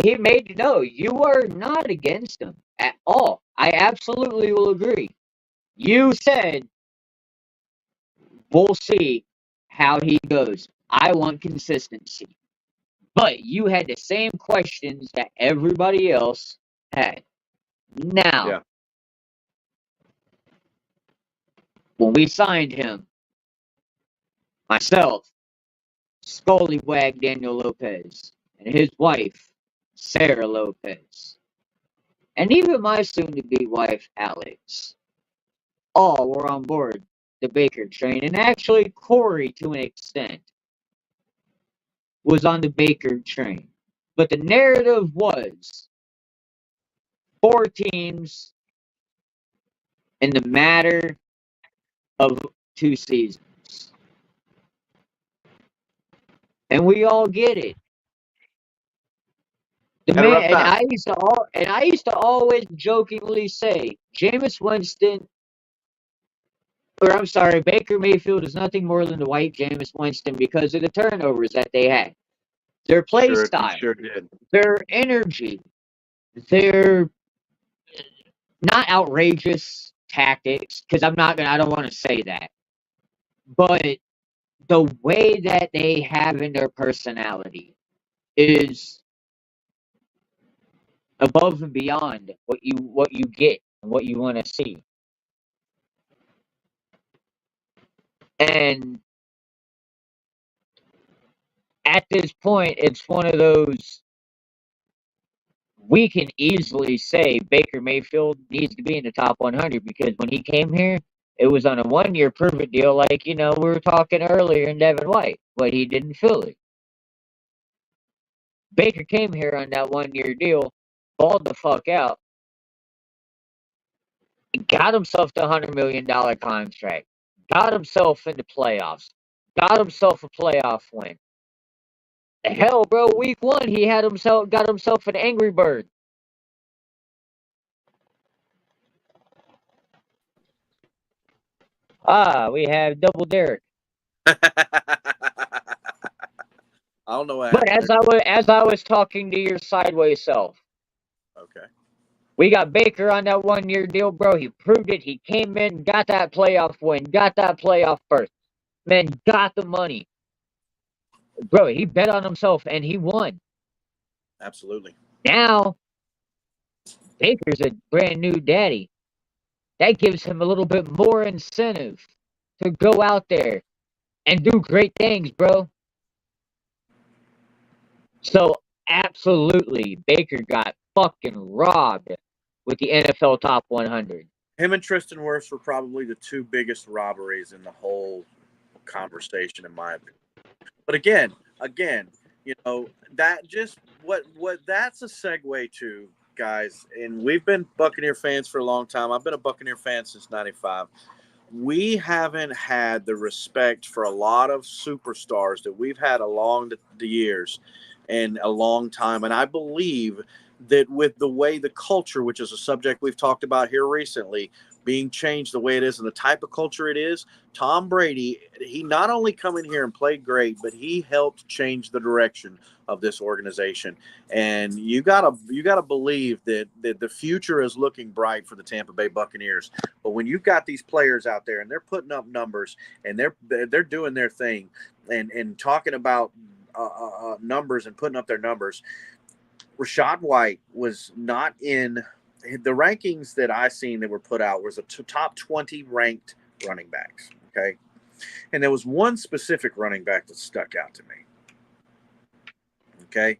he made no, you are not against him at all. I absolutely will agree. You said we'll see how he goes. I want consistency. But you had the same questions that everybody else had. Now, Yeah. when we signed him, myself, Scullywag Daniel Lopez, and his wife, Sarah Lopez, and even my soon to be wife, Alex, all were on board the Baker train. And actually, Corey, to an extent, was on the Baker train. But the narrative was 4 teams in the matter of 2 seasons. And we all get it. The Had a man rough time. and I used to always jokingly say, Jameis Winston, or I'm sorry, Baker Mayfield is nothing more than the white Jameis Winston because of the turnovers that they had. Their play Sure, you style, sure did. their energy, their not outrageous tactics, because I don't want to say that, but the way that they have in their personality is above and beyond what you get and what you want to see. And at this point, it's one of those we can easily say Baker Mayfield needs to be in the top 100 because when he came here, it was on a 1 year prove it deal, like we were talking earlier in Devin White, but he didn't fill it. Baker came here on that 1 year deal, balled the fuck out, got himself the $100 million contract, got himself into playoffs, got himself a playoff win. Hell, bro, week 1 he got himself an Angry Bird. Ah, we have Double Derek. I don't know what But happened there. as I was talking to your sideways self, Okay. we got Baker on that 1 year deal, bro. He proved it. He came in, got that playoff win, got that playoff berth, man, got the money, bro. He bet on himself and he won. Absolutely. Now Baker's a brand new daddy. That gives him a little bit more incentive to go out there and do great things, bro. So absolutely, Baker got fucking robbed with the NFL top 100. Him and Tristan Wirfs were probably the two biggest robberies in the whole conversation, in my opinion. But again, that just what that's a segue to, guys. And we've been Buccaneer fans for a long time. I've been a Buccaneer fan since '95. We haven't had the respect for a lot of superstars that we've had along the years and a long time. And I believe that with the way the culture, which is a subject we've talked about here recently, being changed the way it is and the type of culture it is, Tom Brady, he not only come in here and played great, but he helped change the direction of this organization. And you gotta believe that the future is looking bright for the Tampa Bay Buccaneers. But when you've got these players out there and they're putting up numbers and they're doing their thing and talking about numbers and putting up their numbers, Rachaad White was not in the rankings that I seen that were put out. Was a top 20 ranked running backs. Okay, and there was one specific running back that stuck out to me. Okay,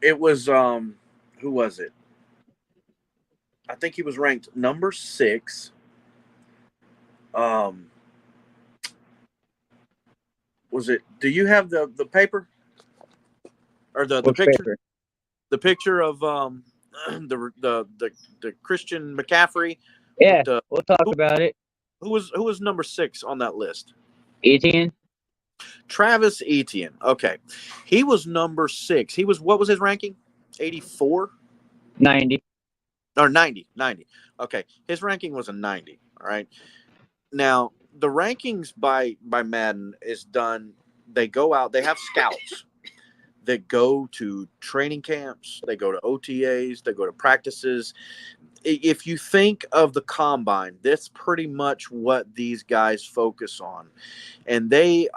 it was who was it? I think he was ranked number 6. Was it? Do you have the paper or the Which picture? paper? The picture of the Christian McCaffrey with Yeah, the we'll talk about it. who was number 6 on that list? Etienne, Travis Etienne. Okay, he was number 6. He was, what was his ranking? 84 90. or 90? 90. Okay, his ranking was a 90. All right. Now the rankings by Madden is done. They go out. They have scouts that go to training camps. They go to OTAs. They go to practices. If you think of the combine, that's pretty much what these guys focus on, and they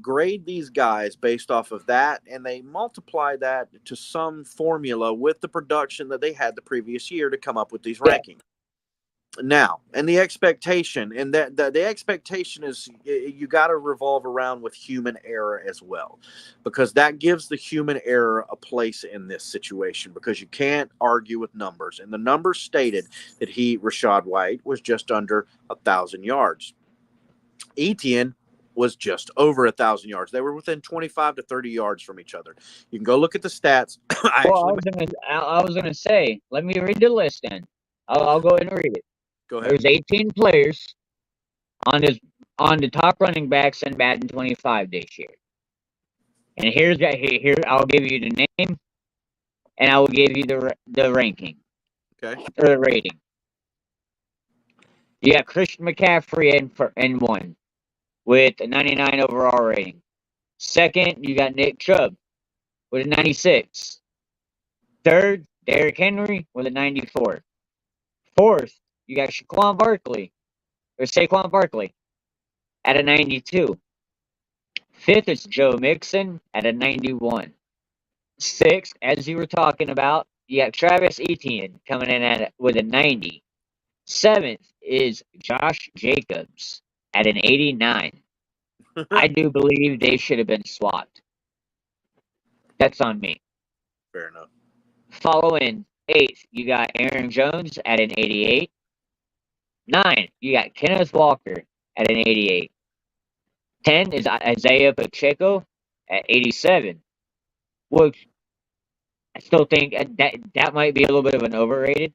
grade these guys based off of that, and they multiply that to some formula with the production that they had the previous year to come up with these Yeah. rankings. Now, and the expectation, and that the expectation is you got to revolve around with human error as well, because that gives the human error a place in this situation, because you can't argue with numbers. And the numbers stated that Rachaad White was just under 1,000 yards. Etienne was just over 1,000 yards. They were within 25 to 30 yards from each other. You can go look at the stats. Well, I was gonna say, let me read the list then. I'll go ahead and read it. Go ahead. There's 18 players on the top running backs in Madden 25 this year. And here I'll give you the name and I will give you the ranking. Okay. Or the rating. You got Christian McCaffrey in 1 with a 99 overall rating. Second, you got Nick Chubb with a 96. Third, Derrick Henry with a 94. Fourth, you got Saquon Barkley at a 92. Fifth is Joe Mixon at a 91. Sixth, as you were talking about, you got Travis Etienne coming in with a 90. Seventh is Josh Jacobs at an 89. I do believe they should have been swapped. That's on me. Fair enough. Following 8th, you got Aaron Jones at an 88. 9, you got Kenneth Walker at an 88. 10 is Isaiah Pacheco at 87, which I still think that might be a little bit of an overrated.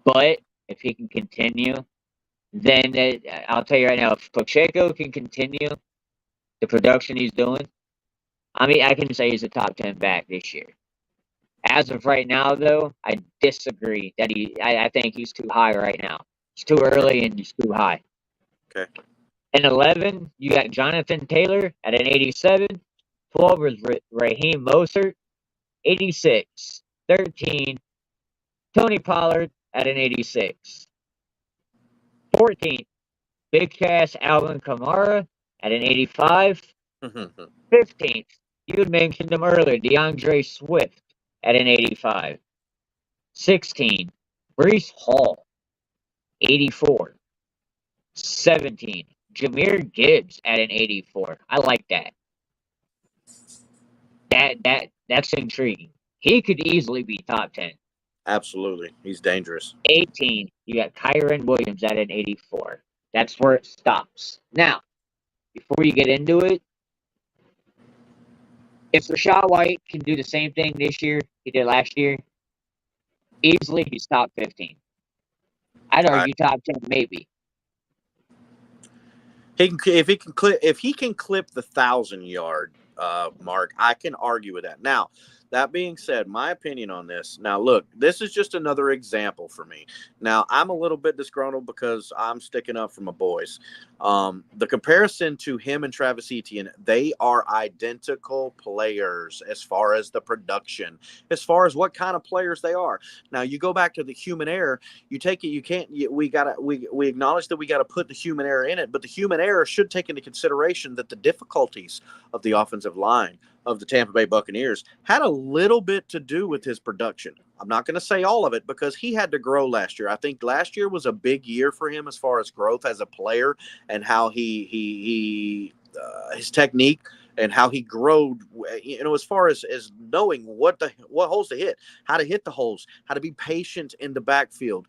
But if he can continue, then I'll tell you right now, if Pacheco can continue the production he's doing, I mean, I can say he's a top 10 back this year. As of right now, though, I disagree that I think he's too high right now. It's too early and he's too high. Okay. And 11, you got Jonathan Taylor at an 87. 12 is Raheem Mostert, 86. 13, Tony Pollard at an 86. 14, Big Cass Alvin Kamara at an 85. 15th, you had mentioned him earlier, DeAndre Swift at an 85. 16, Breece Hall, 84. 17, Jahmyr Gibbs at an 84. I like that. That's intriguing. He could easily be top 10. Absolutely. He's dangerous. 18, you got Kyron Williams at an 84. That's where it stops. Now, before you get into it, if Rachaad White can do the same thing this year he did last year, easily he's top 15. I'd argue top 10 maybe. If he can clip the 1,000 yard mark, I can argue with that. Now, That being said, my opinion on this. Now, look, this is just another example for me. Now, I'm a little bit disgruntled because I'm sticking up for my boys. The comparison to him and Travis Etienne, they are identical players as far as the production, as far as what kind of players they are. Now, you go back to the human error. You take it. You can't. We acknowledge that we got to put the human error in it, but the human error should take into consideration that the difficulties of the offensive line of the Tampa Bay Buccaneers had a little bit to do with his production. I'm not going to say all of it because he had to grow last year. I think last year was a big year for him as far as growth as a player and how he his technique and how he growed, as far as knowing what holes to hit, how to hit the holes, how to be patient in the backfield,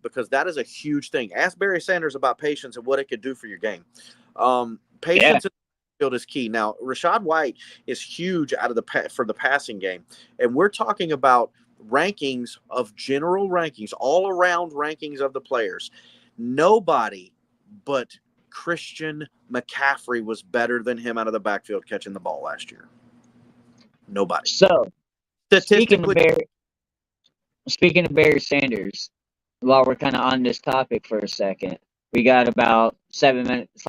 because that is a huge thing. Ask Barry Sanders about patience and what it could do for your game. Patience is key. Now, Rachaad White is huge out of for the passing game, and we're talking about rankings of general rankings, all around rankings of the players. Nobody but Christian McCaffrey was better than him out of the backfield catching the ball last year. Nobody. So, Statistically, speaking of Barry Sanders, while we're kind of on this topic for a second, we got about 7 minutes.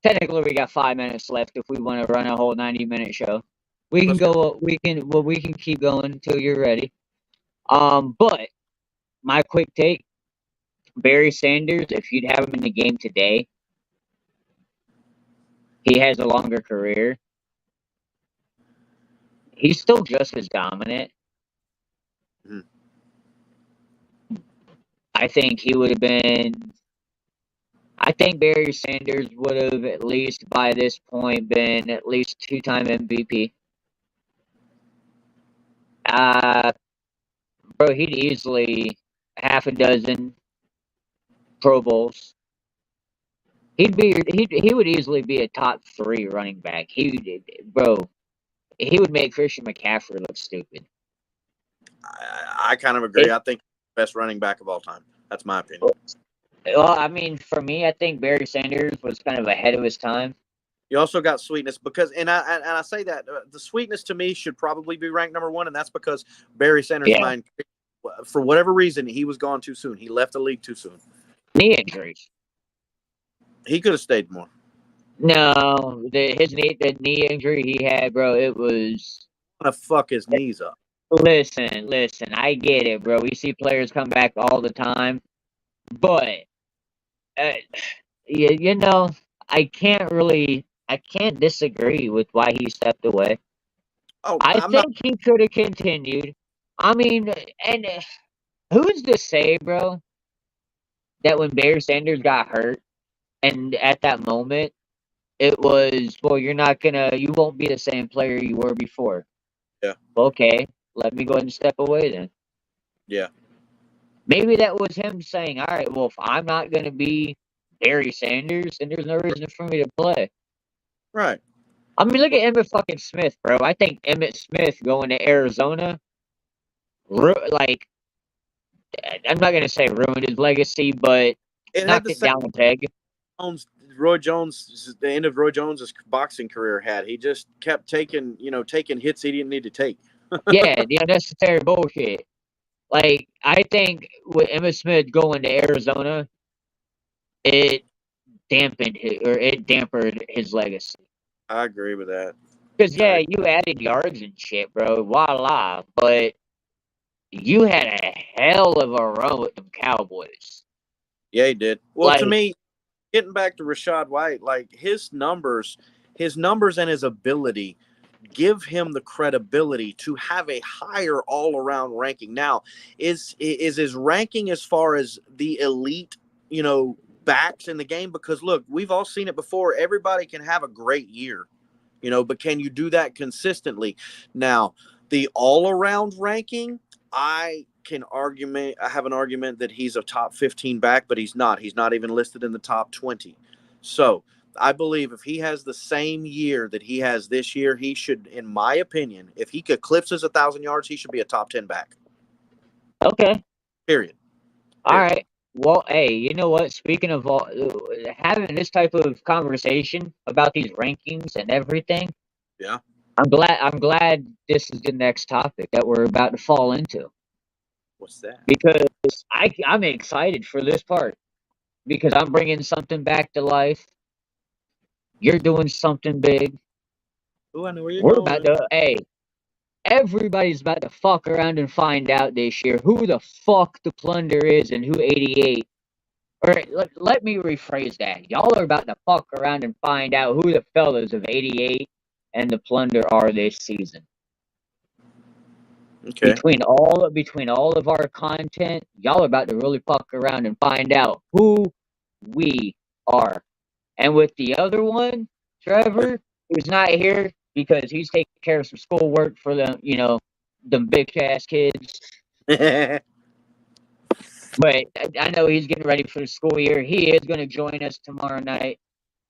Technically, we got 5 minutes left if we want to run a whole 90-minute show. We can go. We can keep going until you're ready. But my quick take: Barry Sanders, if you'd have him in the game today, he has a longer career. He's still just as dominant. Mhm. I think he would have been. I think Barry Sanders would have at least by this point been at least 2-time MVP. Bro, he'd easily half a dozen Pro Bowls. He would easily be a top 3 running back. He would make Christian McCaffrey look stupid. I kind of agree. I think best running back of all time. That's my opinion. Well, I mean, for me, I think Barry Sanders was kind of ahead of his time. You also got sweetness because, and I say that the sweetness to me should probably be ranked number 1, and that's because Barry Sanders' mind, for whatever reason, he was gone too soon. He left the league too soon. Knee injuries. He could have stayed more. No, the knee injury he had, bro, it was. To fuck his knees up. Listen, I get it, bro. We see players come back all the time, but I can't disagree with why he stepped away. Oh, I think he could have continued. I mean, and who's to say, bro, that when Barry Sanders got hurt, and at that moment, it was, well, you won't be the same player you were before. Yeah. Okay, let me go ahead and step away then. Yeah. Maybe that was him saying, all right, well, if I'm not going to be Barry Sanders, then there's no reason for me to play. Right. I mean, look at Emmitt fucking Smith, bro. I think Emmitt Smith going to Arizona, like, I'm not going to say ruined his legacy, but knocked it down a peg. Roy Jones, the end of Roy Jones's boxing career he just kept taking hits he didn't need to take. Yeah, the unnecessary bullshit. Like, I think with Emmitt Smith going to Arizona, it dampened his legacy. I agree with that. Because, yeah, you added yards and shit, bro. Voila. But you had a hell of a run with them Cowboys. Yeah, he did. Well, to me, getting back to Rachaad White, like his numbers and his ability give him the credibility to have a higher all-around ranking. Now, is his ranking as far as the elite, backs in the game? Because look, we've all seen it before. Everybody can have a great year, but can you do that consistently? Now, the all-around ranking, I have an argument that he's a top 15 back, but he's not. He's not even listed in the top 20. So I believe if he has the same year that he has this year, he should, in my opinion, if he eclipses 1,000 yards, he should be a top 10 back. Okay. Period. All right. Well, hey, you know what? Speaking of having this type of conversation about these rankings and everything, yeah, I'm glad this is the next topic that we're about to fall into What's that? because I'm excited for this part because I'm bringing something back to life. You're doing something big. Oh, I know where you're We're about going. to, hey, everybody's about to fuck around and find out this year who the fuck the Plunder is and who 88. Or let me rephrase that. Y'all are about to fuck around and find out who the fellas of 88 and the Plunder are this season. Okay. Between all of our content, y'all are about to really fuck around and find out who we are. And with the other one, Trevor, who's not here because he's taking care of some schoolwork for them, them bitch ass kids. But I know he's getting ready for the school year. He is going to join us tomorrow night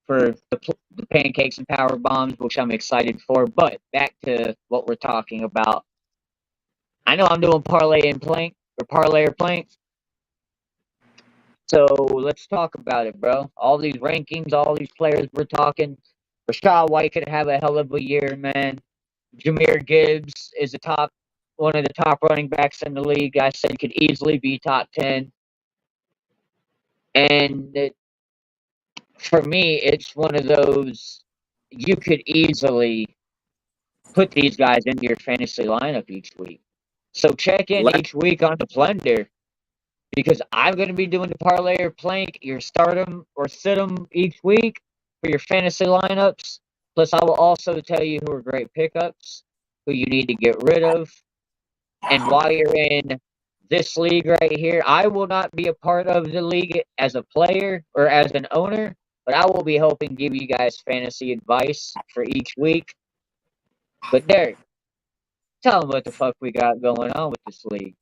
for the pancakes and power bombs, which I'm excited for. But back to what we're talking about. I know I'm doing parlay and plank or parlay or plank. So let's talk about it, bro. All these rankings, all these players we're talking. Rashad White could have a hell of a year, man. Jameer Gibbs is one of the top running backs in the league. I said could easily be top 10. And for me, it's one of those you could easily put these guys into your fantasy lineup each week. So check in Let each week on the Plunder because I'm going to be doing the parlay or plank. You start them or sit them each week for your fantasy lineups. Plus, I will also tell you who are great pickups, who you need to get rid of. And while you're in this league right here, I will not be a part of the league as a player or as an owner, but I will be helping give you guys fantasy advice for each week. But Derek, tell them what the fuck we got going on with this league.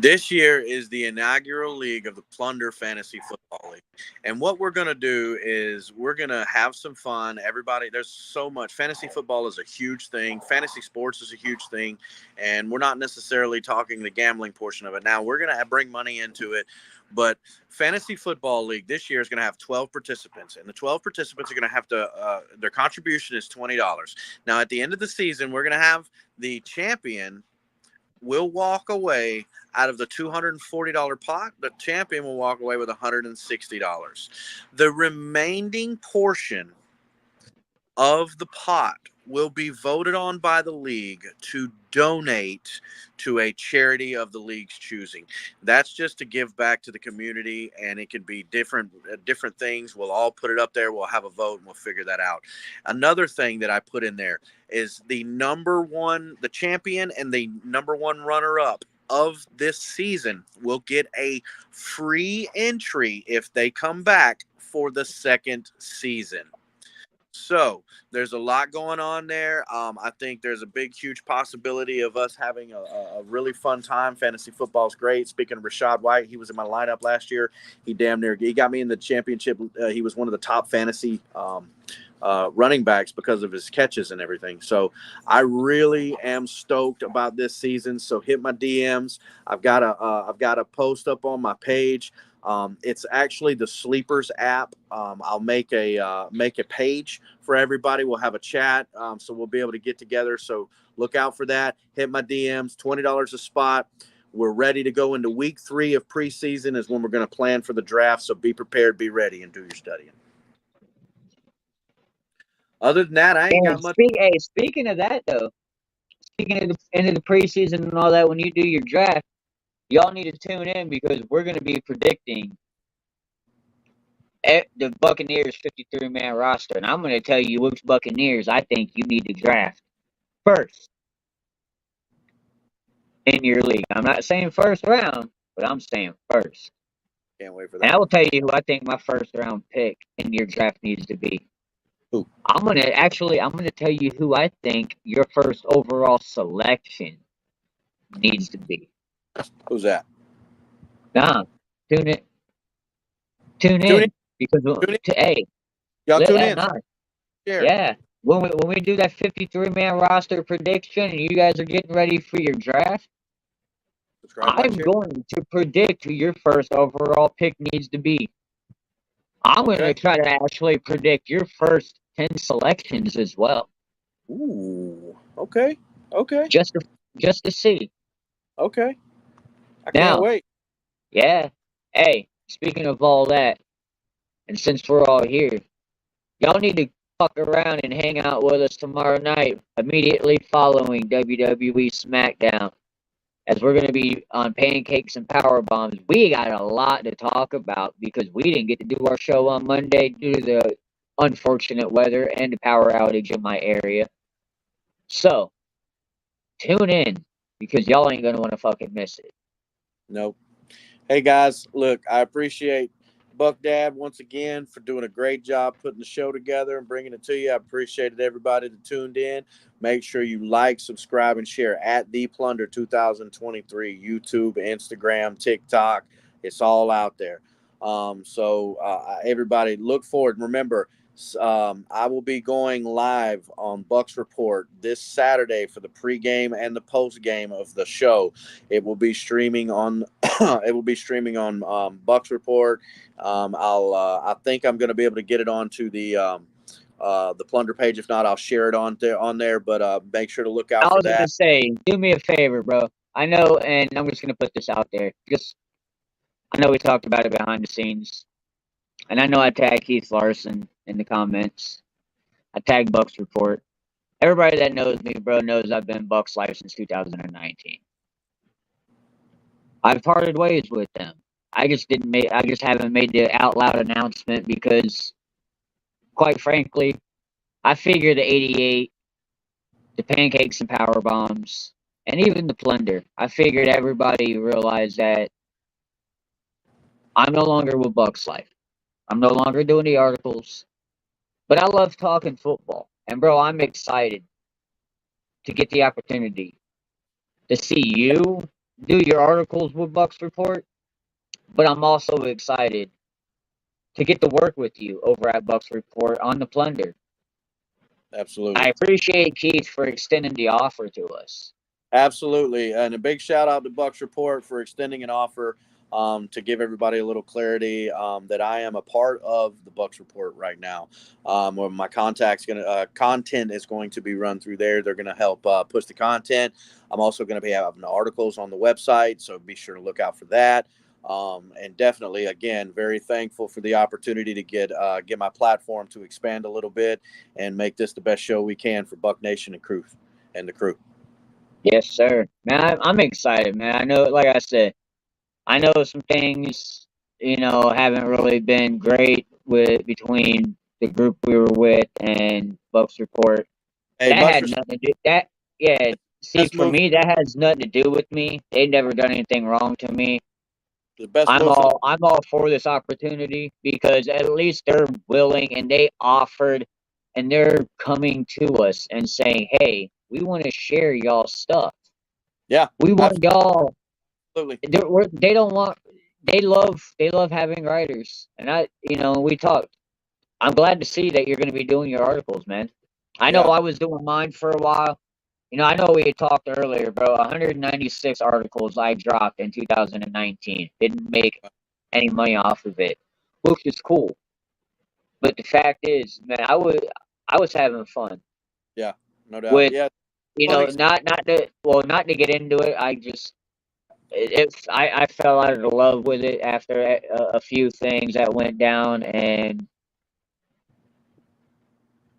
This year is the inaugural league of the Plunder Fantasy Football League. And what we're going to do is we're going to have some fun. Everybody, there's so much. Fantasy football is a huge thing. Fantasy sports is a huge thing. And we're not necessarily talking the gambling portion of it. Now, we're going to bring money into it. But Fantasy Football League this year is going to have 12 participants. And the 12 participants are going to have to, their contribution is $20. Now, at the end of the season, we're going to have the champion will walk away out of the $240 pot. The champion will walk away with $160. The remaining portion of the pot will be voted on by the league to donate to a charity of the league's choosing. That's just to give back to the community, and it can be different things. We'll all put it up there. We'll have a vote, and we'll figure that out. Another thing that I put in there is the champion and the number one runner-up of this season will get a free entry if they come back for the second season. So there's a lot going on there. I think there's a big, huge possibility of us having a really fun time. Fantasy football is great. Speaking of Rashad White, he was in my lineup last year. He got me in the championship. He was one of the top fantasy running backs because of his catches and everything. So I really am stoked about this season. So hit my DMs. I've got a post up on my page. It's actually the Sleepers app. I'll make a page for everybody. We'll have a chat, so we'll be able to get together. So look out for that. Hit my DMs. $20 a spot. We're ready to go into week 3 of preseason is when we're going to plan for the draft. So be prepared, be ready, and do your studying. Other than that, I ain't got much. Speaking of that though, speaking of the end of the preseason and all that, when you do your draft, y'all need to tune in because we're going to be predicting the Buccaneers 53-man roster, and I'm going to tell you which Buccaneers I think you need to draft first in your league. I'm not saying first round, but I'm saying first. Can't wait for And that. I will tell you who I think my first round pick in your draft needs to be. Who? I'm gonna tell you who I think your first overall selection needs to be. Who's that? Nah, tune in. Tune Tune in. in because hey, Y'all tune in. nah, Share. yeah. When we do that 53-man roster prediction and you guys are getting ready for your draft, Subscribe, I'm share. going to predict who your first overall pick needs to be. I'm going to try to actually predict your first 10 selections as well. Ooh. Okay. Okay. just to, just to see. Okay. I can't Now, wait. yeah. Hey, speaking of all that, and since we're all here, y'all need to fuck around and hang out with us tomorrow night, immediately following WWE SmackDown, as we're gonna be on Pancakes and Power Bombs. We got a lot to talk about because we didn't get to do our show on Monday due to the unfortunate weather and the power outage in my area. So tune in because y'all ain't gonna want to fucking miss it. Nope. Hey guys, look, I appreciate Buck Dad once again for doing a great job putting the show together and bringing it to you. I appreciated everybody that tuned in. Make sure you like, subscribe, and share at the Plunder 2023 YouTube, Instagram, TikTok. It's all out there. Everybody look forward. Remember, I will be going live on Bucks Report this Saturday for the pregame and the postgame of the show. It will be streaming on it will be streaming on Bucks Report. I think I'm going to be able to get it onto the Plunder page. If not, I'll share it on there. But make sure to look I out for was gonna that. say, do me a favor, bro. I know, and I'm just gonna put this out there. Just I know we talked about it behind the scenes, and I know I tagged Keith Larson in the comments. I tagged Bucks Report. Everybody that knows me, bro, knows I've been Bucks Life since 2019. I've parted ways with them. I just haven't made the out loud announcement because, quite frankly, I figure the 88, the Pancakes and Power Bombs, and even the Plunder. I figured everybody realized that I'm no longer with Bucks Life. I'm no longer doing the articles, but I love talking football. And bro, I'm excited to get the opportunity to see you do your articles with Bucks Report, but I'm also excited to get to work with you over at Bucks Report on the Plunder. I Absolutely. appreciate Keith for extending the offer to us. Absolutely. And a big shout out to Bucks Report for extending an offer to give everybody a little clarity that I am a part of the Bucks Report right now. Where my content is going to be run through there. They're going to help push the content. I'm also going to be having articles on the website, so be sure to look out for that. And definitely, again, very thankful for the opportunity to get my platform to expand a little bit and make this the best show we can for Buck Nation and the crew. Yes, sir. Man, I'm excited, man. I know, like I said, I know some things, haven't really been great with between the group we were with and Bucks Report. Hey, That Bucks had nothing to do that. Yeah, see, best for move, me, that has nothing to do with me. They've never done anything wrong to me. the best move for the I'm all for this opportunity because at least they're willing and they offered and they're coming to us and saying, "Hey, we want to share y'all stuff. yeah, We want y'all." absolutely. They don't want. They love having writers, and we talked. I'm glad to see that you're going to be doing your articles, man. I know Yeah, I was doing mine for a while. I know we had talked earlier, bro. 196 articles I dropped in 2019. Didn't make any money off of it, which is cool. But the fact is, man, I was having fun yeah, no doubt. with, Yeah, fun. not to get into it. I fell out of love with it after a few things that went down, and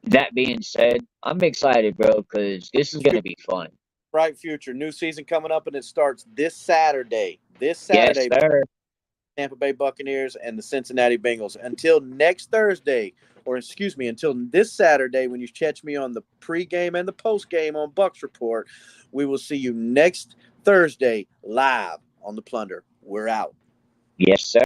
that being said, I'm excited, bro, because this is gonna be fun. Bright future. New season coming up, and it starts this Saturday. This Yes, Saturday, sir. Tampa Bay Buccaneers and the Cincinnati Bengals. Until next Thursday, or excuse me, until this Saturday, when you catch me on the pregame and the postgame on Bucks Report, we will see you next Thursday live on the Plunder. We're out. Yes, sir.